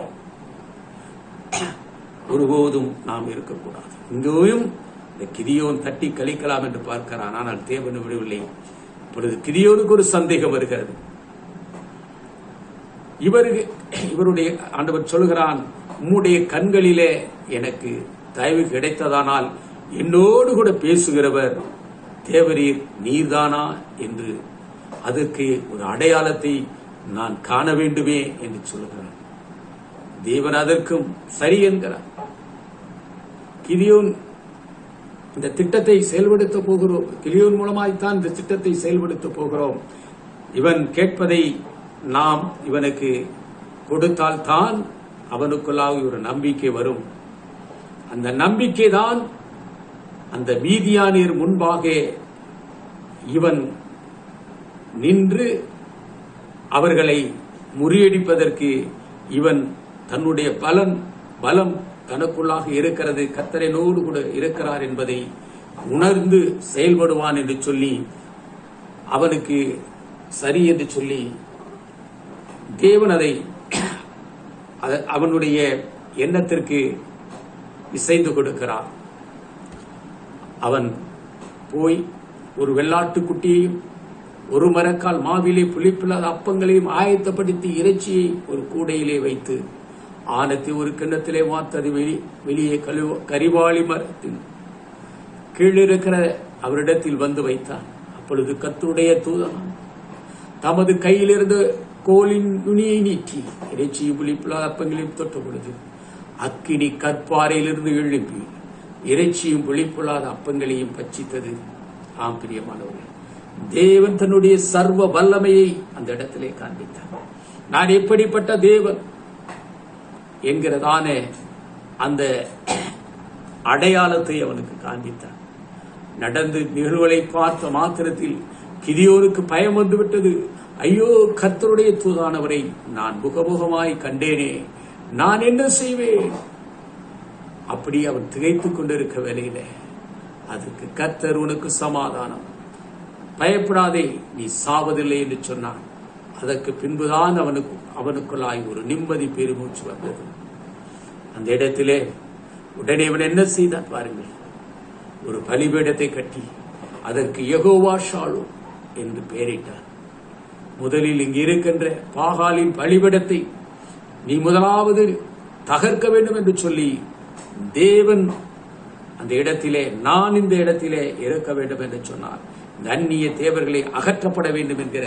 ஒருபோதும் நாம் இருக்கக்கூடாது. இங்கேயும் இந்த கிதியோன் தட்டி கழிக்கலாம் என்று பார்க்கிறான், ஆனால் தேவன் விடவில்லை. இப்பொழுது கிதியோனுக்கு ஒரு சந்தேகம் வருகிறது. இவருடைய ஆண்டவர் சொல்கிறான், உம்முடைய கண்களிலே எனக்கு தயவு கிடைத்ததானால் என்னோடு கூட பேசுகிறவர் தேவரீர் நீர்தானா என்று, அதற்கு ஒரு அடையாளத்தை நான் காண வேண்டுமே என்று சொல்லுகிறார். தேவன் அதற்கும் சரி என்கிறார். கிதியோன் இந்த திட்டத்தை செயல்படுத்த போகிறோம், கிதியோன் மூலமாய்த்தான் இந்த திட்டத்தை செயல்படுத்த போகிறோம். இவன் கேட்பதை நாம் இவனுக்கு கொடுத்தால் தான் அவனுக்குள்ளாக ஒரு நம்பிக்கை வரும். அந்த நம்பிக்கை தான் அந்த மீதியானியர் முன்பாக இவன் நின்று அவர்களை முறியடிப்பதற்கு இவன் தன்னுடைய பலம் தனக்குள்ளாக இருக்கிறது, கர்த்தரோடு கூட இருக்கிறார் என்பதை உணர்ந்து செயல்படுவான் என்று சொல்லி அவனுக்கு சரி என்று சொல்லி தேவன் அதை அவனுடைய எண்ணத்திற்கு இசைந்து கொடுக்கிறார். அவன் போய் ஒரு வெள்ளாட்டுக்குட்டியையும் ஒரு மரக்கால் மாவிலே புளிப்பில்லாத அப்பங்களையும் ஆயத்தப்படுத்தி இறைச்சியை ஒரு கூடையிலே வைத்து ஆனத்தை ஒரு கிண்ணத்திலே மாத்தது வெளியே கரிவாளி மரத்தின் கீழிருக்கிற அவரிடத்தில் வந்து வைத்தான். அப்பொழுது கர்த்தருடைய தூதன் தமது கையிலிருந்து கோலின் நுனியை நீட்டி இறைச்சியும் புளிப்பில்லாத அப்பங்களையும் தொட்ட பொழுது அக்கினி கற்பாறையிலிருந்து எழுப்பி இறைச்சியும் புளிப்பில்லாத அப்பங்களையும் பட்சித்தது. ஆம் பிரியமானவர்களே, தேவன் தன்னுடைய சர்வ வல்லமையை அந்த இடத்திலே காண்பித்தார். நான் எப்படிப்பட்ட தேவன் என்கிறதான அந்த அடையாளத்தை அவனுக்கு காண்பித்தார். நடந்து நிகழ்வுகளை பார்த்த மாத்திரத்தில் கிதியோனுக்கு பயம் வந்துவிட்டது. ஐயோ, கர்த்தருடைய தூதானவரை நான் முகமுகமாய் கண்டேனே, நான் என்ன செய்வேன்? அப்படி அவன் திகைத்துக் கொண்டிருக்க வேலையில அதுக்கு கர்த்தர் உனக்கு சமாதானம், பயப்படாதே நீ சாவதில்லை என்று சொன்னான். அதற்கு பின்புதான் அவனுக்குள்ளாய் ஒரு நிம்மதி பெருமூச்சு வந்தது. அந்த இடத்திலே உடனே அவன் என்ன செய்தான் பாருங்கள், ஒரு பலிபீடத்தை கட்டி அதற்கு யெகோவா ஷாலோம் என்று பெயரிட்டார். முதலில் இங்கு இருக்கின்ற பாகாலின் பலிபீடத்தை நீ முதலாவது தகர்க்க வேண்டும் என்று சொல்லி தேவன் அந்த இடத்திலே, நான் இந்த இடத்திலே இருக்க வேண்டும் என்று சொன்னார். இந்த அந்நிய தேவர்களை அகற்றப்பட வேண்டும் என்கிற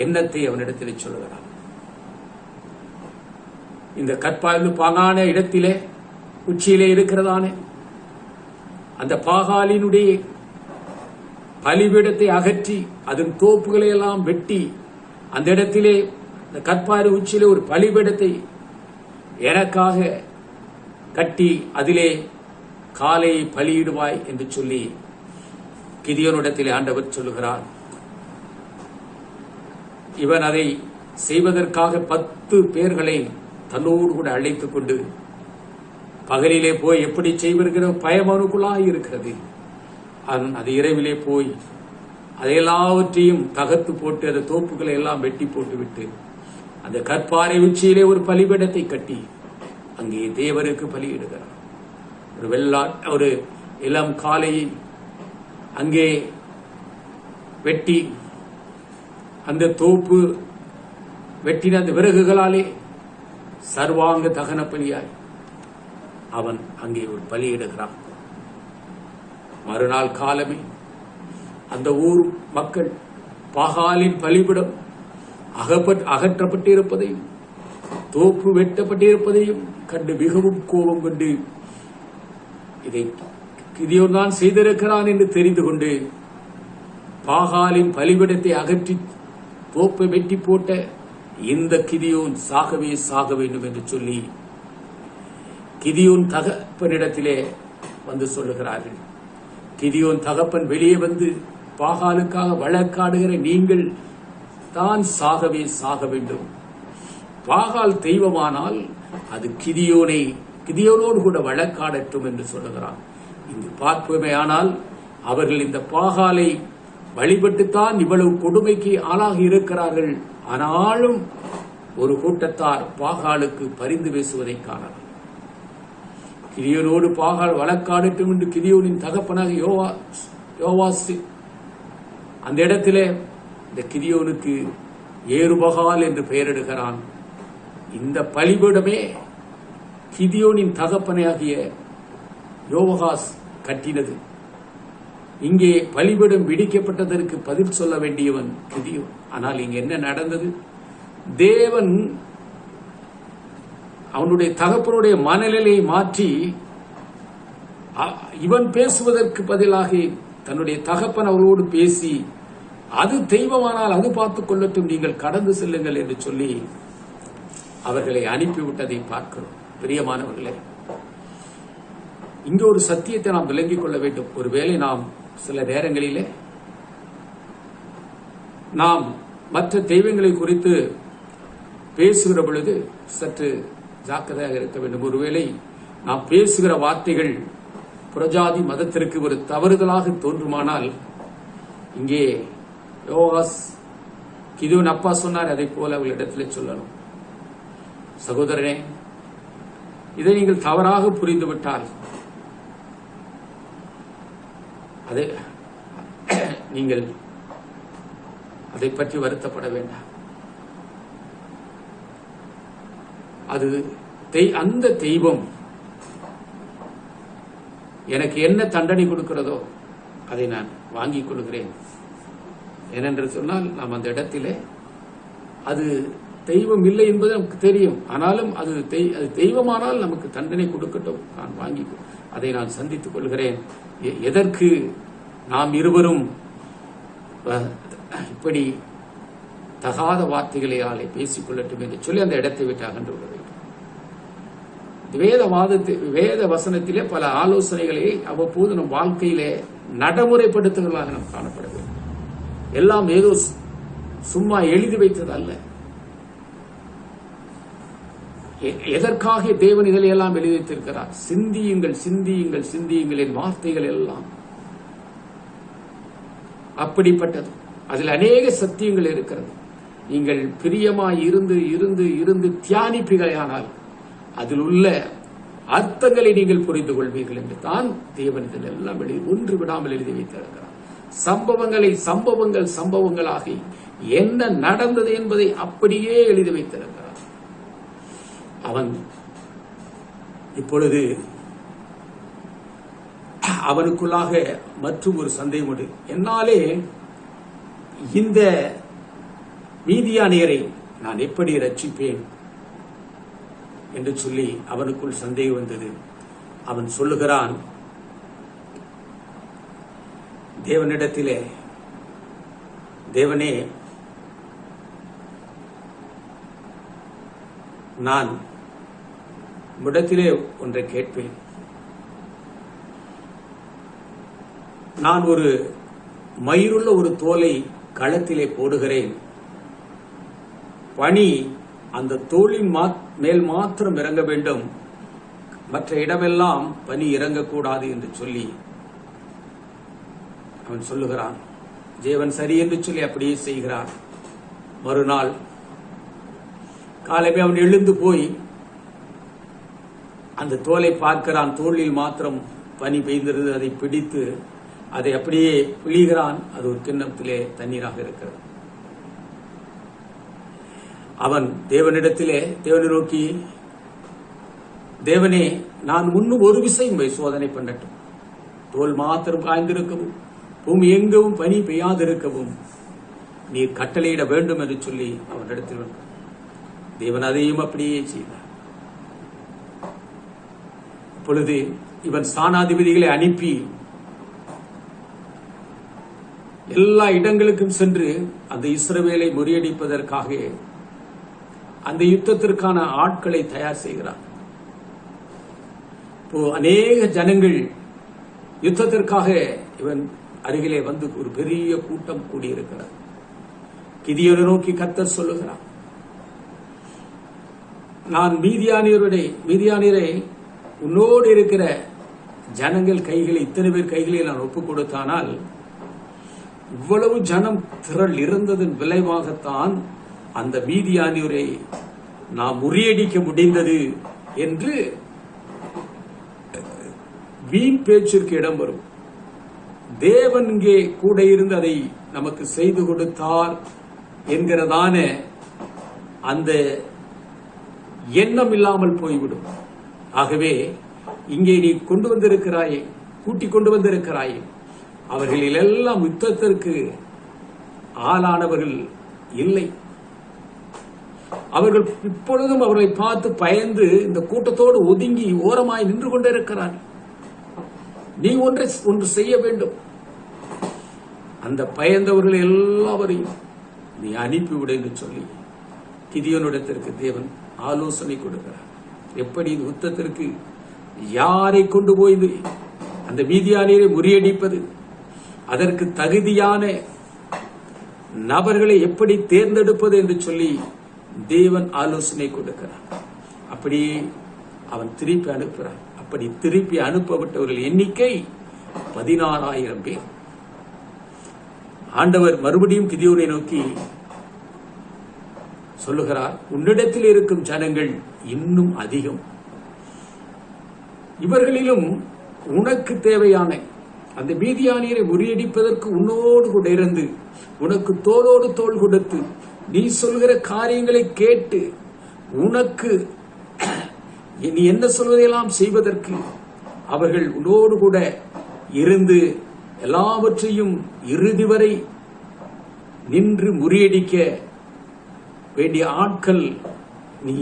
எண்ணத்தை அவனிடத்திலே சொல்லுகிறார். இந்த கற்பாய்வு பாகான இடத்திலே உச்சியிலே இருக்கிறதானே அந்த பாகாலினுடைய பலிபீடத்தை அகற்றி அதன் தோப்புகளை எல்லாம் வெட்டி அந்த இடத்திலே இந்த கற்பாறு உச்சியிலே ஒரு பலிபீடத்தை எனக்காக கட்டி அதிலே காலையை பலியிடுவாய் என்று சொல்லி கிதியோனிடத்திலே ஆண்டவர் சொல்லுகிறார். இவன் அதை செய்வதற்காக 10 பேர்களை தன்னோடு கூட அழைத்துக் கொண்டு பகலிலே போய் எப்படி செய்வருகிற பயம் அவனுக்குள்ளாக இருக்கிறது. அது இரவிலே போய் அதையெல்லாவற்றையும் தகர்த்து போட்டு அந்த தோப்புகளை எல்லாம் வெட்டி போட்டு விட்டு அந்த கற்பாறை உச்சியிலே ஒரு பலிபீடத்தை கட்டி அங்கே தேவருக்கு பலியிடுகிறார். ஒரு இளம் காளையை அங்கே வெட்டி அந்த தோப்பு வெட்டின அந்த விறகுகளாலே சர்வாங்க தகன பலியாய் அவன் அங்கே ஒரு பலியிடுகிறான். மறுநாள் காலமே அந்த ஊர் மக்கள் பாகாலின் பலிபிடம் அகற்றப்பட்டிருப்பதையும் தோப்பு வெட்டப்பட்டிருப்பதையும் கண்டு மிகவும் கோபம் கொண்டு இதை கிதியோன் தான் செய்திருக்கிறான் என்று தெரிந்து கொண்டு பாகாலின் பலிபிடத்தை அகற்றி தோப்பை வெட்டி போட்ட இந்த கிதியோன் சாகவே சாக வேண்டும் என்று சொல்லி கிதியோன் தகப்பனிடத்திலே வந்து சொல்லுகிறார்கள். கிதியோன் தகப்பன் வெளியே வந்து பாகாலுக்காக வழக்காடுகிற நீங்கள் தான் சாகவே சாக வேண்டும். பாகால் தெய்வமானால் அது கிதியோனோடு கூட வழக்காடட்டும் என்று சொல்லுகிறான். இங்கு பார்ப்போமே, ஆனால் அவர்கள் இந்த பாகாலை வழிபட்டுத்தான் இவ்வளவு கொடுமைக்கு ஆளாகி இருக்கிறார்கள். ஆனாலும் ஒரு கூட்டத்தார் பாகாலுக்கு பரிந்து பேசுவதை காணலாம். கிதியோனோடு பாகால் வழக்காடட்டும் என்று கிதியோனின் தகப்பனாக யோவாஸ் அந்த இடத்திலே இந்த கிதியோனுக்கு ஏறுபகால் என்று பெயரிடுகிறான். இந்த பலிபீடமே கிதியோனின் தகப்பனாகிய யோவாஸ் கட்டினது. இங்கே பலிபீடம் விடிக்கப்பட்டதற்கு பதில் சொல்ல வேண்டியவன் கிதியோன். ஆனால் இங்கு என்ன நடந்தது? தேவன் அவனுடைய தகப்பனுடைய மனநிலையை மாற்றி இவன் பேசுவதற்கு பதிலாக தன்னுடைய தகப்பன் அவளோடு பேசி அது தெய்வமானால் அது பார்த்துக் கொள்ளட்டும், நீங்கள் கடந்து செல்லுங்கள் என்று சொல்லி அவர்களை அனுப்பிவிட்டதை பார்க்கிறோம். பிரியமானவர்களே, இங்கு ஒரு சத்தியத்தை நாம் விளங்கிக் கொள்ள வேண்டும். ஒருவேளை நாம் சில நேரங்களிலே நாம் மற்ற தெய்வங்களை குறித்து பேசுகிற பொழுது சற்று ஜாக்கிரதையாக இருக்க வேண்டும். ஒருவேளை நாம் பேசுகிற வார்த்தைகள் புறஜாதி மதத்திற்கு ஒரு தவறுதலாக தோன்றுமானால், இங்கே யோவாஸ் கிதியோன் அப்பா சொன்னார், அதை போல அவர்களிடத்திலே சொல்லணும். சகோதரனே, இதை நீங்கள் தவறாக புரிந்துவிட்டால் நீங்கள் அதை பற்றி வருத்தப்பட வேண்டாம். அது அந்த தெய்வம் எனக்கு என்ன தண்டனை கொடுக்கிறதோ அதை நான் வாங்கிக் கொள்கிறேன். ஏனென்று சொன்னால் நாம் அந்த இடத்திலே அது தெய்வம் இல்லை என்பது நமக்கு தெரியும். ஆனாலும் அது தெய்வமானால் நமக்கு தண்டனை கொடுக்கட்டும், நான் வாங்கி அதை நான் சந்தித்துக் கொள்கிறேன். எதற்கு நாம் இருவரும் இப்படி தகாத வார்த்தைகளையாலே பேசிக் கொள்ளட்டும் என்று சொல்லி அந்த இடத்தை விட்டு அகன்று விட வேண்டும். வேத வசனத்திலே பல ஆலோசனைகளை அவ்வப்போது நம் வாழ்க்கையிலே நடைமுறைப்படுத்துவதாக நாம் காணப்பட வேண்டும். எல்லாம் ஏதோ சும்மா எழுதி வைத்தது அல்ல. எதற்காக தேவன் இதில் எல்லாம் எழுதி வைத்திருக்கிறார்? சிந்தியுங்கள், சிந்தியுங்கள், சிந்தியுங்கள். என் வார்த்தைகள் எல்லாம் அப்படிப்பட்டது. அதில் அநேக சத்தியங்கள் இருக்கிறது. நீங்கள் பிரியமாய் இருந்து இருந்து இருந்து தியானிப்பீர்களானால் அதில் உள்ள அர்த்தங்களை நீங்கள் புரிந்து கொள்வீர்கள் என்று தான் தேவன் இதில் எல்லாம் ஒன்று விடாமல் எழுதி வைத்திருக்கிறார். சம்பவங்களை சம்பவங்களாக என்ன நடந்தது என்பதை அப்படியே எழுதி வைத்திருக்கிறார். அவன் இப்பொழுது அவனுக்குள்ளாக மற்றும் ஒரு சந்தேகம் உண்டு. என்னாலே இந்த மீதியானியரை நான் எப்படி ரட்சிப்பேன் என்று சொல்லி அவனுக்குள் சந்தேகம் வந்தது. அவன் சொல்லுகிறான், தேவனிடத்திலே, தேவனே, நான் உம்மிடத்திலே ஒன்றை கேட்பேன். நான் ஒரு மயிருள்ள ஒரு தோலை களத்திலே போடுகிறேன். பனி அந்த தோலின் மேல் மாத்திரம் இறங்க வேண்டும், மற்ற இடமெல்லாம் பனி இறங்கக்கூடாது என்று சொல்லி அவன் சொல்லுகிறான். தேவன் சரி என்று சொல்லி அப்படியே செய்கிறான். மறுநாள் காலைமே அவன் எழுந்து போய் அந்த தோலை பார்க்கிறான். தோளில் மாத்திரம் பனி பெய்திருந்தது. அதை பிடித்து அதை அப்படியே பிழிகிறான். அது ஒரு கிண்ணத்திலே தண்ணீராக இருக்கிறது. அவன் தேவனிடத்திலே, தேவனை நோக்கி, தேவனே, நான் முன்னும் ஒரு விஷயம் சோதனை பண்ணட்டும். தோல் மாத்திரம் காய்ந்திருக்கவும் பூமி எங்கவும் பனி பெய்யாதிருக்கவும் நீர் கட்டளையிட வேண்டும் என்று சொல்லி அவனிடத்தில் தேவன் அதையும் அப்படியே செய்தார். இப்பொழுது இவன் ஸ்தானாதிபதிகளை அனுப்பி எல்லா இடங்களுக்கும் சென்று அந்த இஸ்ரவேலை முறியடிப்பதற்காக அந்த யுத்தத்திற்கான ஆட்களை தயார் செய்கிறார். இப்போ அநேக ஜனங்கள் யுத்தத்திற்காக இவன் அருகிலே வந்து ஒரு பெரிய கூட்டம் கூடியிருக்கிறார். கிதியோனை நோக்கி கர்த்தர் சொல்லுகிறார், நான் மீதியானியரை உன்னோடு இருக்கிற ஜனங்கள் கைகளை, இத்தனை பேர் கைகளை நான் ஒப்புக் கொடுத்தானால் இவ்வளவு ஜனம் திரள் இருந்ததன் விளைவாகத்தான் அந்த மீதியானியரை நாம் முறியடிக்க முடிந்தது என்று வீண் பேச்சிற்கு இடம் வரும். தேவன் இங்கே கூட இருந்து அதை நமக்கு செய்து கொடுத்தார் என்கிறதான அந்த எண்ணம் இல்லாமல் போய்விடும். ஆகவே இங்கே நீ கொண்டு வந்திருக்கிறாயே, கூட்டிக் கொண்டு வந்திருக்கிறாயே, அவர்களில் எல்லாம் யுத்தத்திற்கு ஆளானவர்கள் இல்லை. அவர்கள் இப்பொழுதும் அவர்களை பார்த்து பயந்து இந்த கூட்டத்தோடு ஒதுங்கி ஓரமாய் நின்று கொண்டிருக்கிறார்கள். நீ ஒன்று செய்ய வேண்டும். அந்த பயந்தவர்கள் எல்லாவரையும் நீ அனுப்பிவிடு என்று சொல்லி கிதியோனிடத்திற்கு தேவன் ஆலோசனை கொடுக்கிறார். எப்படி இந்த யுத்தத்திற்கு யாரை கொண்டு போய் அந்த மீதியானியரை முறியடிப்பது, அதற்கு தகுதியான நபர்களை எப்படி தேர்ந்தெடுப்பது என்று சொல்லி தேவன் ஆலோசனை கொடுக்கிறார். அப்படியே அவன் திருப்பி அனுப்புகிறான். அப்படி திருப்பி அனுப்பப்பட்டவர்கள் எண்ணிக்கை 16,000 பேர். ஆண்டவர் மறுபடியும் கிதியோனை நோக்கி சொல்லுகிறார், உன்னிடத்தில் இருக்கும் ஜனங்கள் இன்னும் அதிகம். இவர்களிலும் உனக்கு தேவையான அந்த மீதியானியரை முறியடிப்பதற்கு உன்னோடு கூட இருந்து உனக்கு தோளோடு தோள் கொடுத்து நீ சொல்கிற காரியங்களை கேட்டு உனக்கு நீ என்ன சொல்வதையெல்லாம் செய்வதற்கு அவர்கள் உன்னோடு கூட இருந்து எல்லாவற்றையும் இறுதி வரை நின்று முறியடிக்க வேண்டிய ஆட்கள் நீ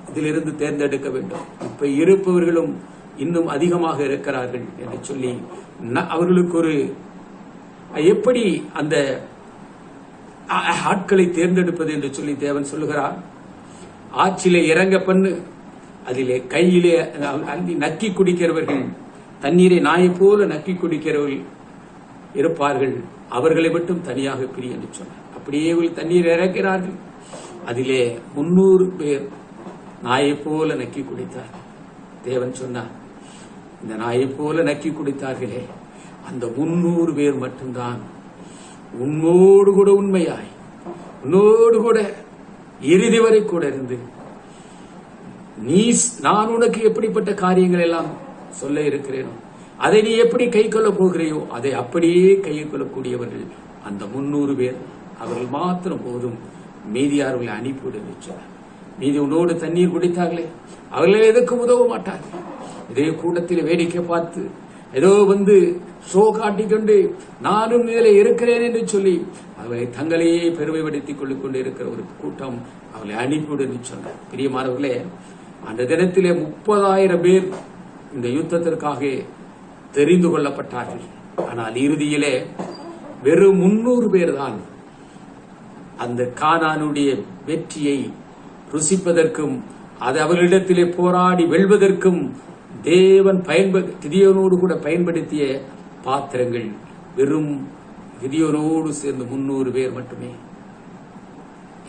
இதிலிருந்து தேர்ந்தெடுக்க வேண்டும். இப்ப இருப்பவர்களும் இன்னும் அதிகமாக இருக்கிறார்கள் என்று சொல்லி அவர்களுக்கு ஒரு எப்படி அந்த ஆட்களை தேர்ந்தெடுப்பது என்று சொல்லி தேவன் சொல்லுகிறார். ஆற்றிலே இறங்க பண்ணு, அதிலே கையிலே நக்கி குடிக்கிறவர்கள், தண்ணீரை நாயை போல நக்கி குடிக்கிறவர்கள் இருப்பார்கள், அவர்களை மட்டும் தனியாக பிரி என்று சொன்னார். அப்படியே தண்ணீர் இறக்கிறார்கள். அதிலே 300 பேர் நாயை போல நக்கி குடித்தார். தேவன் சொன்னார், இந்த நாயை போல நக்கி குடித்தார்களே அந்த 300 பேர் மட்டும்தான் உன்னோடு கூட உண்மையாய், உன்னோடு கூட இறுதி வரை கூட இருந்து நான் உனக்கு எப்படிப்பட்ட காரியங்கள் எல்லாம் சொல்ல இருக்கிறேனோ அதை நீ எப்படி கை கொள்ள போகிறையோ அதை அப்படியே கை கொள்ளக்கூடியவர்கள் அந்த 300 பேர். அவர்கள் மாத்திரம் போதும், மீதியார்களை அனுப்பிவிட சொன்னார். மீதி உன்னோடு தண்ணீர் குடித்தார்களே அவர்களே எதுக்கும் உதவ மாட்டார்கள். இதே கூட்டத்தில் வேடிக்கை பார்த்து ஏதோ ஷோ காட்டிக்கொண்டு நானும் இதில் இருக்கிறேன் என்று சொல்லி அவர்களை தங்களையே பெருமைப்படுத்திக் கொண்டு இருக்கிற ஒரு கூட்டம் அவர்களை அனுப்பிவிடு சொன்னார். பிரியமானவர்களே, அந்த தினத்திலே 30,000 பேர் இந்த யுத்தத்திற்காக தெரிந்து கொள்ளப்பட்டார்கள். ஆனால் இறுதியிலே வெறும் 300 பேர் தான் அந்த கானானுடைய வெற்றியை ருசிப்பதற்கும் அது அவர்களிடத்திலே போராடி வெல்வதற்கும் தேவன் கிதியோனோடு கூட பயன்படுத்திய பாத்திரங்கள் வெறும் கிதியோனோடு சேர்ந்து 300 பேர் மட்டுமே.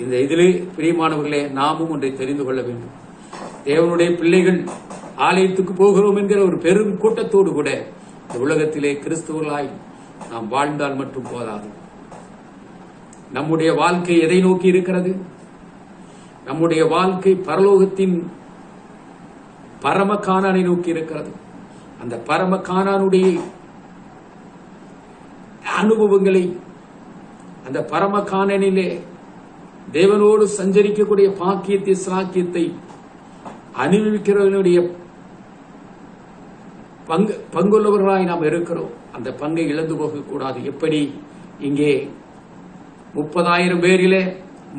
இந்த இதிலே பிரியமானவர்களே, நாமும் ஒன்றை தெரிந்து கொள்ள வேண்டும். தேவனுடைய பிள்ளைகள் ஆலயத்துக்கு போகிறோம் என்கிற ஒரு பெரும் கூட்டத்தோடு கூட இந்த உலகத்திலே கிறிஸ்தவர்களாய் நாம் வாழ்ந்தால் மட்டும் போதாது. நம்முடைய வாழ்க்கை எதை நோக்கி இருக்கிறது? நம்முடைய வாழ்க்கை பரலோகத்தின் பரம கானானை நோக்கி இருக்கிறது. அந்த பரம கானானுடைய அனுபவங்களை, அந்த பரம கானானிலே தேவனோடு சஞ்சரிக்கக்கூடிய பாக்கியத்தை சாக்கியத்தை அனுபவிக்கிறவர்களுடைய பங்குள்ளவர்களாய் நாம் இருக்கிறோம். அந்த பங்கை இழந்து போகக்கூடாது. எப்படி இங்கே 30,000 பேரிலே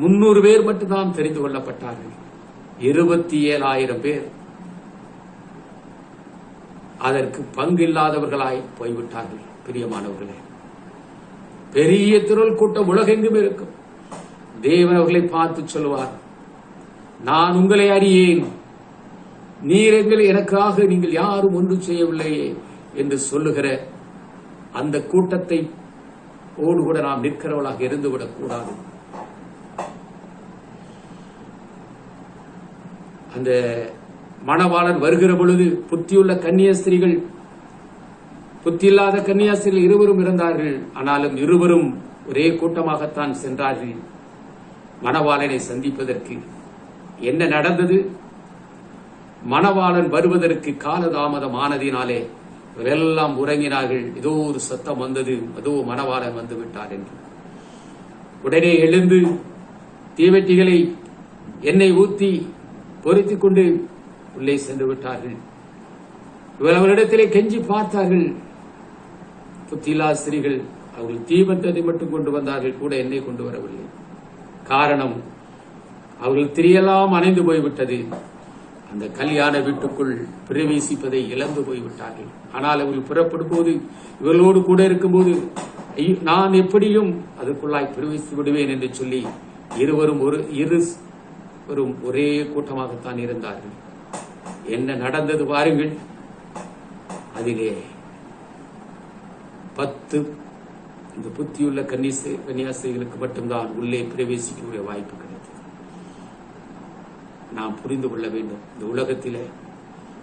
300 பேர் மட்டும்தான் தெரிந்து கொள்ளப்பட்டார்கள். 27,000 பேர் அதற்கு பங்கில்லாதவர்களாய் போய்விட்டார்கள். பிரியமானவர்களே, பெரிய திரள் கூட்டம் உலகெங்கும் இருக்கும். தேவன் அவர்களை பார்த்து சொல்லுவார், நான் உங்களை அறியேன், எனக்காக நீங்கள் யாரும் ஒன்றும் செய்யவில்லையே என்று சொல்லுகிற அந்த கூட்டத்தை ஓடு கூட நாம் நிற்கிறவர்களாக இருந்துவிடக் கூடாது. அந்த மணவாளன் வருகிற பொழுது புத்தியுள்ள கன்னியாஸ்திரிகள், புத்தியில்லாத கன்னியாஸ்திரிகள் இருவரும் இருந்தார்கள். ஆனாலும் இருவரும் ஒரே கூட்டமாகத்தான் சென்றார்கள் மணவாளனை சந்திப்பதற்கு. என்ன நடந்தது? மணவாளன் வருவதற்கு காலதாமதம் ஆனதினாலே எல்லாம் உறங்கினார்கள். ஏதோ ஒரு சத்தம் வந்தது, அதோ மணவாளன் வந்து விட்டார் என்று. உடனே எழுந்து தீவெட்டிகளை எண்ணெய் ஊற்றி பொருத்திக் கொண்டு உள்ளே சென்று விட்டார்கள். அவரிடத்திலே கெஞ்சி பார்த்தார்கள். புத்தியில்லா ஸ்திரீகள் அவர்கள் தீவெட்டத்தை மட்டும் கொண்டு வந்தார்கள், கூட எண்ணெய் கொண்டு வரவில்லை. காரணம், அவர்கள் திரியெல்லாம் அணைந்து போய்விட்டது. அந்த கல்யாண வீட்டுக்குள் பிரவேசிப்பதை இழந்து போய்விட்டார்கள். ஆனால் அவர்கள் புறப்படும் போது, இவர்களோடு கூட இருக்கும்போது, நான் எப்படியும் அதற்குள்ளாய் பிரவேசித்து விடுவேன் என்று சொல்லி இருவரும் ஒரே கூட்டமாகத்தான் இருந்தார்கள். என்ன நடந்தது பாருங்கள். அதிலே 10 இந்த புத்தியுள்ள கன்னியாஸ்திரிகளுக்கு மட்டும்தான் உள்ளே பிரவேசிக்கக்கூடிய வாய்ப்பு கிடைத்தது. நாம் புரிந்து கொள்ள வேண்டும், இந்த உலகத்திலே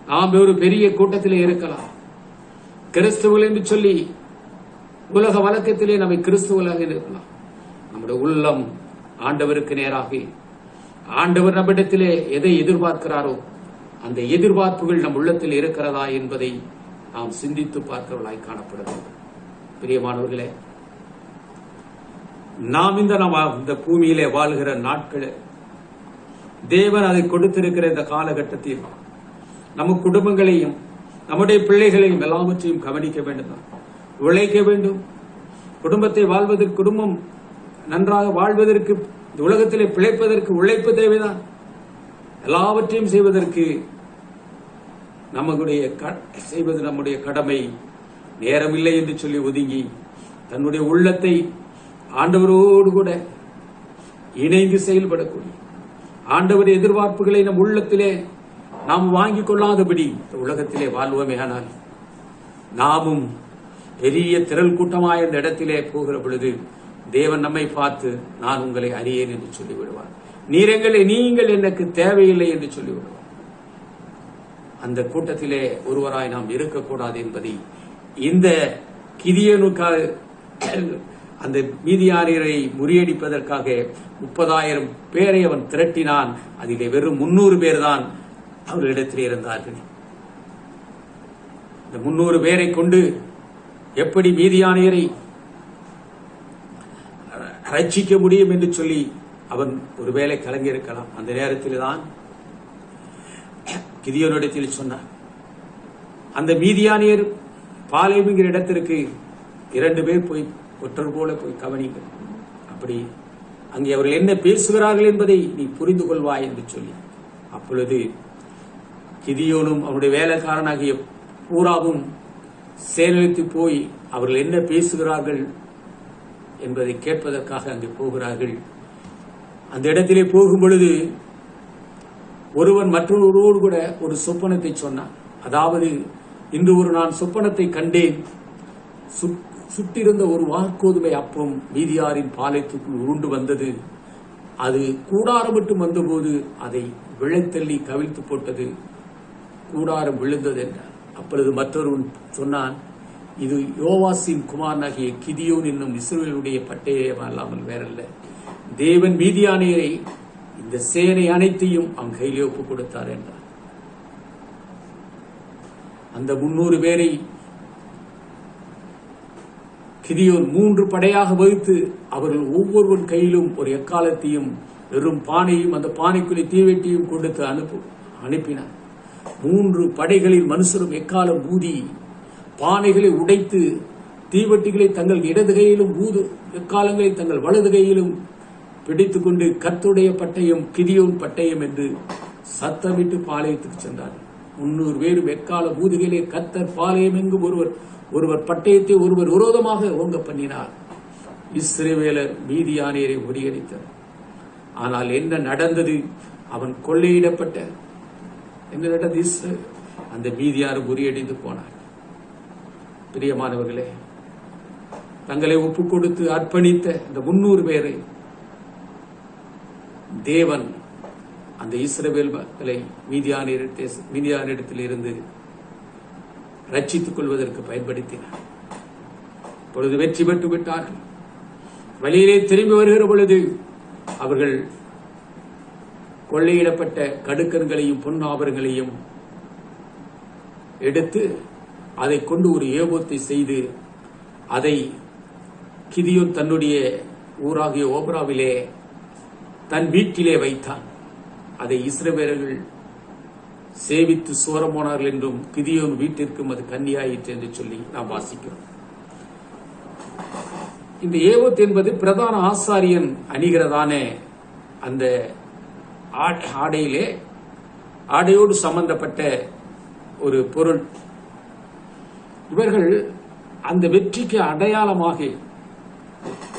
நாம் ஒரு பெரிய கூட்டத்திலே இருக்கலாம், கிறிஸ்துவர்கள் என்று சொல்லி உலக வழக்கத்திலே நம்மை கிறிஸ்துவர்களாக இருக்கலாம். நம்முடைய உள்ளம் ஆண்டவருக்கு நேராக, ஆண்டவர் நம்மிடத்திலே எதை எதிர்பார்க்கிறாரோ அந்த எதிர்பார்ப்புகள் நம் உள்ளத்தில் இருக்கிறதா என்பதை நாம் சிந்தித்து பார்க்கிறவர்களாய் காணப்பட வேண்டும். பிரியமானவர்களே, நாம் இந்த பூமியிலே வாழ்கிற நாட்கள் தேவன் அதை கொடுத்திருக்கிற இந்த காலகட்டத்தில் நம்ம குடும்பங்களையும் நம்முடைய பிள்ளைகளையும் எல்லாவற்றையும் கவனிக்க வேண்டும், உழைக்க வேண்டும். குடும்பத்தை வாழ்வதற்கு, குடும்பம் நன்றாக வாழ்வதற்கு, இந்த உலகத்திலே பிழைப்பதற்கு உழைப்பு தேவைதான். எல்லாவற்றையும் செய்வதற்கு செய்வது நம்முடைய கடமை. நேரமில்லை என்று சொல்லி ஒதுங்கி தன்னுடைய உள்ளத்தை ஆண்டவரோடு கூட இணைந்து செயல்படக்கூடிய, ஆண்டவர் எதிர்பார்ப்புகளை நம் உள்ளத்திலே நாம் வாங்கிக் கொள்ளாதபடி உலகத்திலே வாழ்வோமே. ஆனால் நாமும் பெரிய திரள் கூட்டமாய் இந்த இடத்திலே போகிற பொழுது தேவன் நம்மை பார்த்து, நான் உங்களை அறியேன் என்று சொல்லிவிடுவார். நீங்கள் எனக்கு தேவையில்லை என்று சொல்லிவிடுவார். அந்த கூட்டத்திலே ஒருவராய் நாம் இருக்கக்கூடாது என்பதை இந்த கிதியோனுக்காக அந்த மீதியானியரை முறியடிப்பதற்காக 30,000 பேரை அவன் திரட்டினான். அதிலே வெறும் 300 பேர் தான் அவர்களிடத்தில் இருந்தார்கள். இந்த 300 பேரை கொண்டு எப்படி மீதியானியரை ரட்சிக்க முடியும் என்று சொல்லி அவன் ஒருவேளை கலங்கியிருக்கலாம். அந்த நேரத்தில் தான் கிதியோனிடத்தில் சொன்னார், அந்த மீதியானியர் பாலேமிங்கிற இடத்திற்கு 2 பேர் போய் ஒற்றர் போல போய் கவனிங்கள், அப்படி அங்கே அவர்கள் என்ன பேசுகிறார்கள் என்பதை நீ புரிந்து கொள்வாய் என்று சொல்லி, அப்பொழுது கிதியோனும் அவருடைய வேலைக்காரனாகிய பூராவும் சேனலித்து போய் அவர்கள் என்ன பேசுகிறார்கள் என்பதை கேட்பதற்காக அங்கே போகிறார்கள். அந்த இடத்திலே போகும் பொழுது ஒருவன் மற்றொருவரோடு கூட ஒரு சொப்பனத்தை சொன்னான். அதாவது, இன்று நான் சொப்பனத்தை கண்டேன், சுட்டிருந்த ஒரு வார்கோதுமை அப்பம் மீதியாரின் பாளையத்துக்குள் உருண்டு வந்தது, அது கூடாரம் விட்டு வந்தபோது அதை விழத்தள்ளி கவிழ்த்து போட்டது, கூடாரம் விழுந்தது என்றார். அப்பொழுது மற்றொருவன் சொன்னான், இது யோவாசின் குமாரனாகிய கிதியோன் என்னும் இஸ்ரவேலுடைய பட்டயம் அல்லாமல் வேறல்ல, தேவன் மீதியானியரை இந்த சேனை அனைத்தையும் அவன் கையிலே ஒப்புக் கொடுத்தார் என்றார். அந்த 300 பேரை கிதியோன் 3 படையாக வகுத்து அவர்கள் ஒவ்வொருவன் கையிலும் ஒரு எக்காலத்தையும் வெறும் பானையும் அந்த பானைக்குள்ளே தீவெட்டியும் கொடுத்து அனுப்பினார். 3 படைகளில் மனுஷரும் எக்காலம் ஊதி பானைகளை உடைத்து தீவெட்டிகளை தங்கள் இடது கையிலும் எக்காலங்களை தங்கள் வலது கையிலும் பிடித்துக் கொண்டு கர்த்தருடைய பட்டயம் கிதியோன் பட்டயம் என்று சத்தமிட்டு பாளையத்துக்கு சென்றார். 300 பேரும் எக்கால ஊதுகையிலே கர்த்தர் பாளையம் எங்கும் ஒருவர் பட்டயத்தை ஒருவர் விரோதமாக ஓங்க பண்ணினார். இஸ்ரவேலர் மீதியானியரை முறியடித்தார். ஆனால் என்ன நடந்தது? அவன் கொள்ளையிடப்பட்ட என்ன நடந்தது? அந்த மீதியார் முறியடிந்து போனார். பிரியமானவர்களே, தங்களை ஒப்புக் கொடுத்து அர்ப்பணித்த இந்த 300 பேரை தேவன் அந்த இஸ்ரவேல் மக்களை மீதியானிடத்தில் இருந்து ரட்சித்துக் கொள்வதற்கு பயன்படுத்தினார். பொழுது வெற்றி பெற்று விட்டார்கள். வழியிலே திரும்பி வருகிற பொழுது அவர்கள் கொள்ளையிடப்பட்ட கடுக்கன்களையும் பொன்னாபரங்களையும் எடுத்து அதை கொண்டு ஒரு ஏபோத்தை செய்து அதை கிதியோன் தன்னுடைய ஊராகிய ஓப்ராவிலே தன் வீட்டிலே வைத்தான். அதை இஸ்ரவேலர்கள் சேவித்து சோரமோனார்கள் என்றும் கிதியோன் வீட்டிற்கும் அது கன்னியாயிற்று என்று சொல்லி நாம் வாசிக்கிறோம். இந்த ஏபோத் என்பது பிரதான ஆசாரியன் அணிகிறதான அந்த ஆடையோடு சம்பந்தப்பட்ட ஒரு பொருள். இவர்கள் அந்த வெற்றிக்கு அடையாளமாக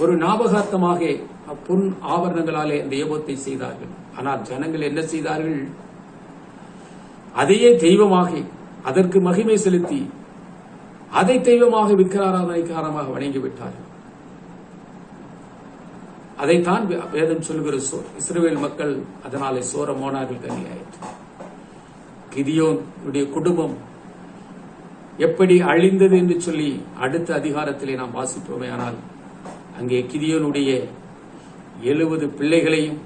ஒரு ஞாபகார்த்தமாக பொன் ஆபரணங்களாலே அந்த ஏபோத்தை செய்தார்கள். ஆனால் ஜனங்கள் என்ன செய்தார்கள்? அதையே தெய்வமாக, அதற்கு மகிமை செலுத்தி அதை தெய்வமாக விக்கிராராதனைக்காரமாக வணங்கிவிட்டார்கள். அதைத்தான் வேதம் சொல்கிற இஸ்ரவேல் மக்கள் அதனாலே சோரமோனார்கள் கன்னியாயிற்று. கிதியோனுடைய குடும்பம் எப்படி அழிந்தது என்று சொல்லி அடுத்த அதிகாரத்திலே நாம் வாசிப்போமே. ஆனால் அங்கே கிதியோனுடைய 70 பிள்ளைகளையும்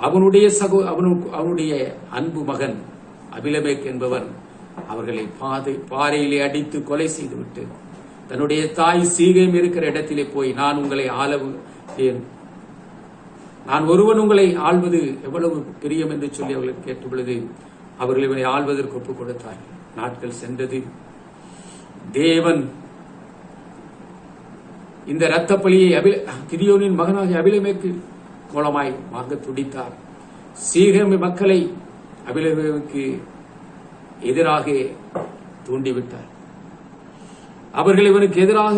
அவனுடைய அன்பு மகன் அபிலமேக் என்பவன் அவர்களை பாறையிலே அடித்து கொலை செய்துவிட்டு தன்னுடைய தாய் சீகேம் இருக்கிற இடத்திலே போய், நான் உங்களை நான் ஒருவன் உங்களை ஆள்வது எவ்வளவு பிரியம் என்று சொல்லி அவர்களுக்கு கேட்ட பொழுது அவர்கள் இவனை ஆள்வதற்கு ஒப்புக் கொடுத்தார்கள். நாட்கள் சென்றது. தேவன் இந்த இரத்த பலியை கிதியோனின் மகனாகிய அபிலமேக்கு மூலமாய் வாங்க துடித்தார். சீகேம் மக்களை அபிலமேக்கு எதிராக தூண்டிவிட்டார். அவர்கள் இவனுக்கு எதிராக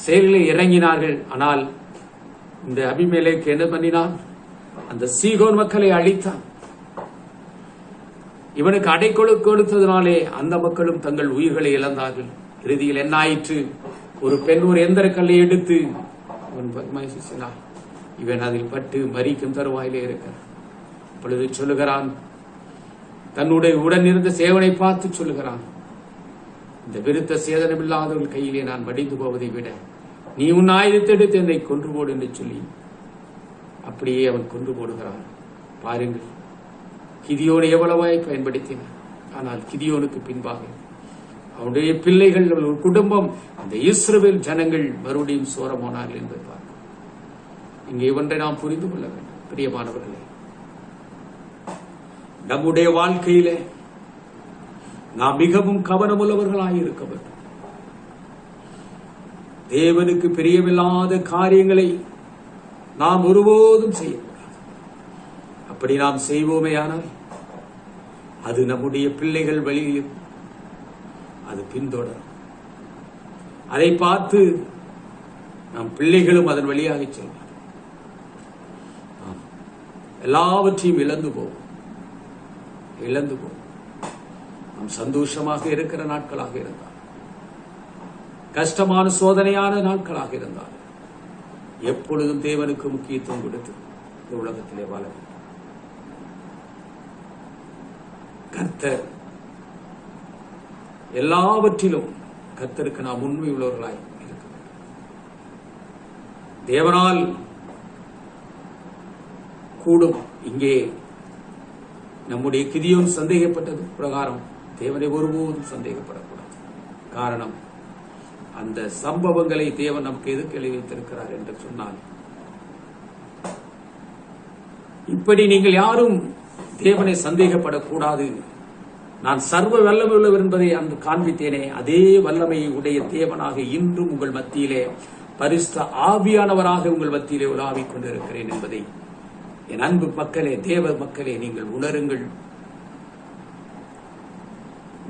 செயலில் இறங்கினார்கள். ஆனால் இந்த அபிமெலேக்கு என்ன பண்ணினான்? அந்த சீகோன் மக்களை அழித்தான். இவனுக்கு அடை கொடுத்ததினாலே அந்த மக்களும் தங்கள் உயிர்களை இழந்தார்கள். இறுதியில் என்ன ஆயிற்று? ஒரு பெண் ஒரு எந்திர கல்லை எடுத்து அவன் இவன் அதில் பட்டு மரிக்கும் தருவாயிலே இருக்கிறான். அப்பொழுது சொல்லுகிறான், தன்னுடைய உடன் இருந்த சேவனை பார்த்து சொல்லுகிறான், இந்த விருத்த சேதனமில்லாதவர்கள் கையிலே நான் மடிந்து போவதை விட நீ உன் ஆயுதத்தை எடுத்து என்னை கொன்று போடு என்று சொல்லி அப்படியே அவன் கொன்று போடுகிறான். பாருங்கள், கிதியோனை எவ்வளவாய் பயன்படுத்தினான். ஆனால் கிதியோனுக்கு பின்பாக அவனுடைய பிள்ளைகள், ஒரு குடும்பம், அந்த இஸ்ரவேல் ஜனங்கள் மறுபடியும் சோரமானார்கள் என்பதை பார்க்கிறோம். இங்கே ஒன்றை நாம் புரிந்து கொள்ள வேண்டும் பிரியமானவர்களே. நம்முடைய வாழ்க்கையிலே நாம் மிகவும் கவனமுள்ளவர்களாய் இருக்க வேண்டும். தேவனுக்கு பிரியமில்லாத காரியங்களை நாம் ஒருபோதும் செய்யக்கூடாது. அப்படி நாம் செய்வோமேயானால் அது நம்முடைய பிள்ளைகள் வழியில் அது பின்தொடரும். அதை பார்த்து நம் பிள்ளைகளும் அதன் வழியாக செல்வார். எல்லாவற்றையும் இழந்து போவோம். நாம் சந்தோஷமாக இருக்கிற நாட்களாக இருந்தால், கஷ்டமான சோதனையான நாட்களாக இருந்தால், எப்பொழுதும் தேவனுக்கு முக்கியத்துவம் கொடுத்து இந்த உலகத்திலே வாழ வேண்டும். கர்த்தர் எல்லாவற்றிலும் கர்த்தருக்கு நாம் உண்மை உள்ளவர்களாய் இருக்க வேண்டும். தேவனால் கூடும். இங்கே நம்முடைய கிதியோன் சந்தேகப்பட்டது பிரகாரம் தேவனை ஒருபோதும் சந்தேகப்படக்கூடாது. காரணம், அந்த சம்பவங்களை தேவன் நமக்கு எதுக்கு எழுதி வைத்திருக்கிறார் என்று சொன்னால், இப்படி நீங்கள் யாரும் தேவனை சந்தேகப்படக்கூடாது, நான் சர்வ வல்லமை உள்ளவர் என்பதை அன்று காண்பித்தேனே, அதே வல்லமையை உடைய தேவனாக இன்றும் உங்கள் மத்தியிலே பரிசுத்த ஆவியானவராக உங்கள் மத்தியிலே உலாவிக் கொண்டிருக்கிறேன் என்பதை என் அன்பு மக்களே, தேவ மக்களே, நீங்கள் உணருங்கள்.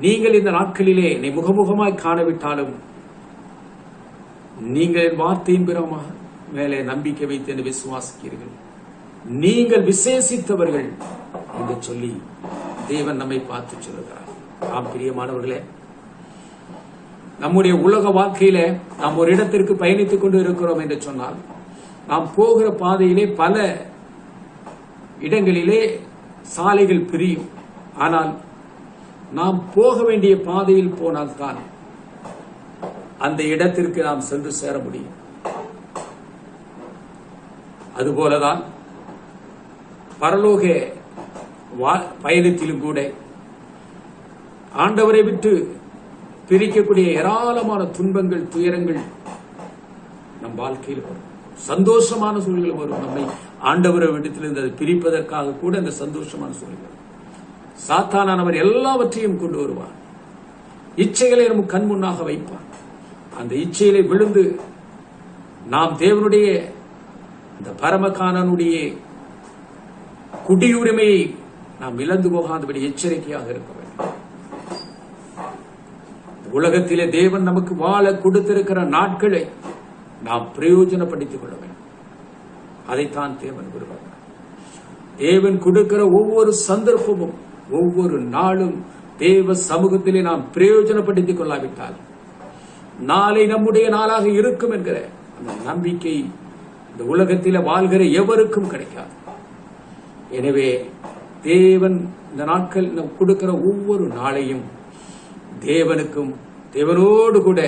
நீங்கள் இந்த நாட்களிலே என்னை முகமுகமாய் காணவிட்டாலும் நீங்கள் என் வார்த்தையின் பிறமாக மேலே நம்பிக்கை வைத்து என்று விசுவாசிக்கிறீர்கள். நீங்கள் விசேஷித்தவர்கள் என்று சொல்லி தேவன் நம்மை பார்த்து சொல்லுகிறார். ஆம் பிரியமானவர்களே, நம்முடைய உலக வாழ்க்கையில நாம் ஒரு இடத்திற்கு பயணித்துக் கொண்டு இருக்கிறோம் என்று சொன்னால், நாம் போகிற பாதையிலே பல இடங்களிலே சாலைகள் பிரியும். ஆனால் நாம் போக வேண்டிய பாதையில் போனால்தான் அந்த இடத்திற்கு நாம் சென்று சேர முடியும். அதுபோலதான் பரலோக பயணத்திலும் கூட ஆண்டவரை விட்டு பிரிக்கக்கூடிய ஏராளமான துன்பங்கள், துயரங்கள் நம் வாழ்க்கையில் வரும். சந்தோஷமான சூழ்நிலை வரும். நம்மை ஆண்டவரை விடத்திலிருந்து அதை பிரிப்பதற்காக கூட அந்த சந்தோஷமான சூழ்நிலை. சாத்தானவர் எல்லாவற்றையும் கொண்டு வருவார். இச்சைகளை நம் கண் முன்னாக வைப்பார். அந்த இச்சையிலே விழுந்து நாம் தேவனுடைய இந்த பரமகானனுடைய குடியுரிமையை நாம் இழந்து போகாதபடி எச்சரிக்கையாக இருக்க வேண்டும். உலகத்திலே தேவன் நமக்கு வாழ கொடுத்திருக்கிற நாட்களை நாம் பிரயோஜனப்படுத்திக் கொள்ள வேண்டும். அதைத்தான் தேவன் விரும்புகிறார். தேவன் கொடுக்கிற ஒவ்வொரு சந்தர்ப்பமும், ஒவ்வொரு நாளும் தேவ சமூகத்திலே நாம் பிரயோஜனப்படுத்திக் கொள்ளாவிட்டால் நாளை நம்முடைய நாளாக இருக்கும் என்கிற அந்த நம்பிக்கை இந்த உலகத்தில வாழ்கிற எவருக்கும் கிடைக்காது. எனவே தேவன் இந்த நாட்கள் நாம் கொடுக்கிற ஒவ்வொரு நாளையும் தேவனுக்கும், தேவனோடு கூட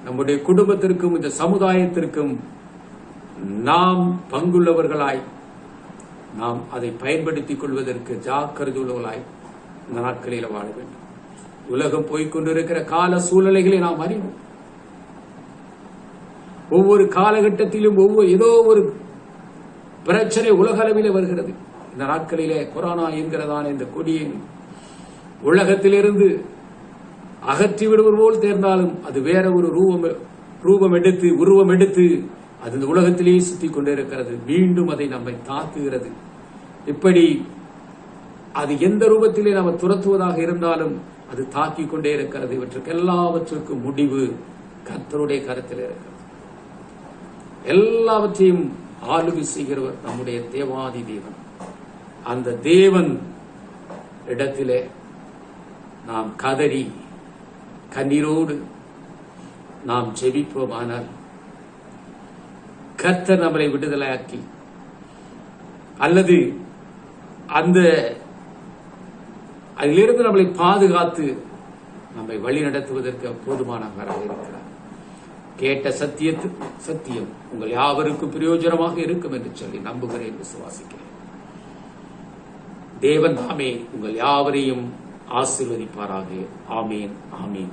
நம்முடைய குடும்பத்திற்கும் இந்த சமுதாயத்திற்கும் நாம் பங்குள்ளவர்களாய் நாம் அதை பயன்படுத்திக் கொள்வதற்கு ஜாக்கிரதை உள்ளவர்களாய் இந்த நாட்களில் வாழ வேண்டும். உலகம் போய்கொண்டிருக்கிற கால சூழ்நிலைகளை நாம் அறிவோம். ஒவ்வொரு காலகட்டத்திலும் ஏதோ ஒரு பிரச்சனை உலக அளவில் வருகிறது. இந்த நாட்களிலே கொரோனா என்கிறதான இந்த கொடியை உலகத்திலிருந்து அகற்றி விடுவது போல் தேர்ந்தாலும் அது வேற ஒரு உருவம் எடுத்து அது இந்த உலகத்திலேயே சுத்தி கொண்டே இருக்கிறது. மீண்டும் அதை நம்மை தாக்குகிறது. இப்படி அது எந்த ரூபத்திலே நாம் துரத்துவதாக இருந்தாலும் அது தாக்கிக் கொண்டே இருக்கிறது. இவற்றுக்கு எல்லாவற்றுக்கும் முடிவு கர்த்தருடைய கருத்தில் இருக்கிறது. எல்லாவற்றையும் ஆளுகை செய்கிறவர் நம்முடைய தேவாதி தேவன். அந்த தேவன் இடத்திலே நாம் கதறி கண்ணீரோடு நாம் ஜெபிப்போமானால் கர்த்தர் நம்மளை விடுதலையாக்கி அல்லது அந்த அதிலிருந்து நம்மளை பாதுகாத்து நம்மை வழி நடத்துவதற்கு போதுமானவராக இருக்கிறார். கேட்ட சத்தியம் உங்கள் யாவருக்கும் பிரயோஜனமாக இருக்கும் என்று சொல்லி நம்புகிறேன், விசுவாசிக்கிறேன். தேவன் தாமே உங்கள் யாவரையும் ஆசீர்வதிப்பாராக. ஆமேன், ஆமேன்.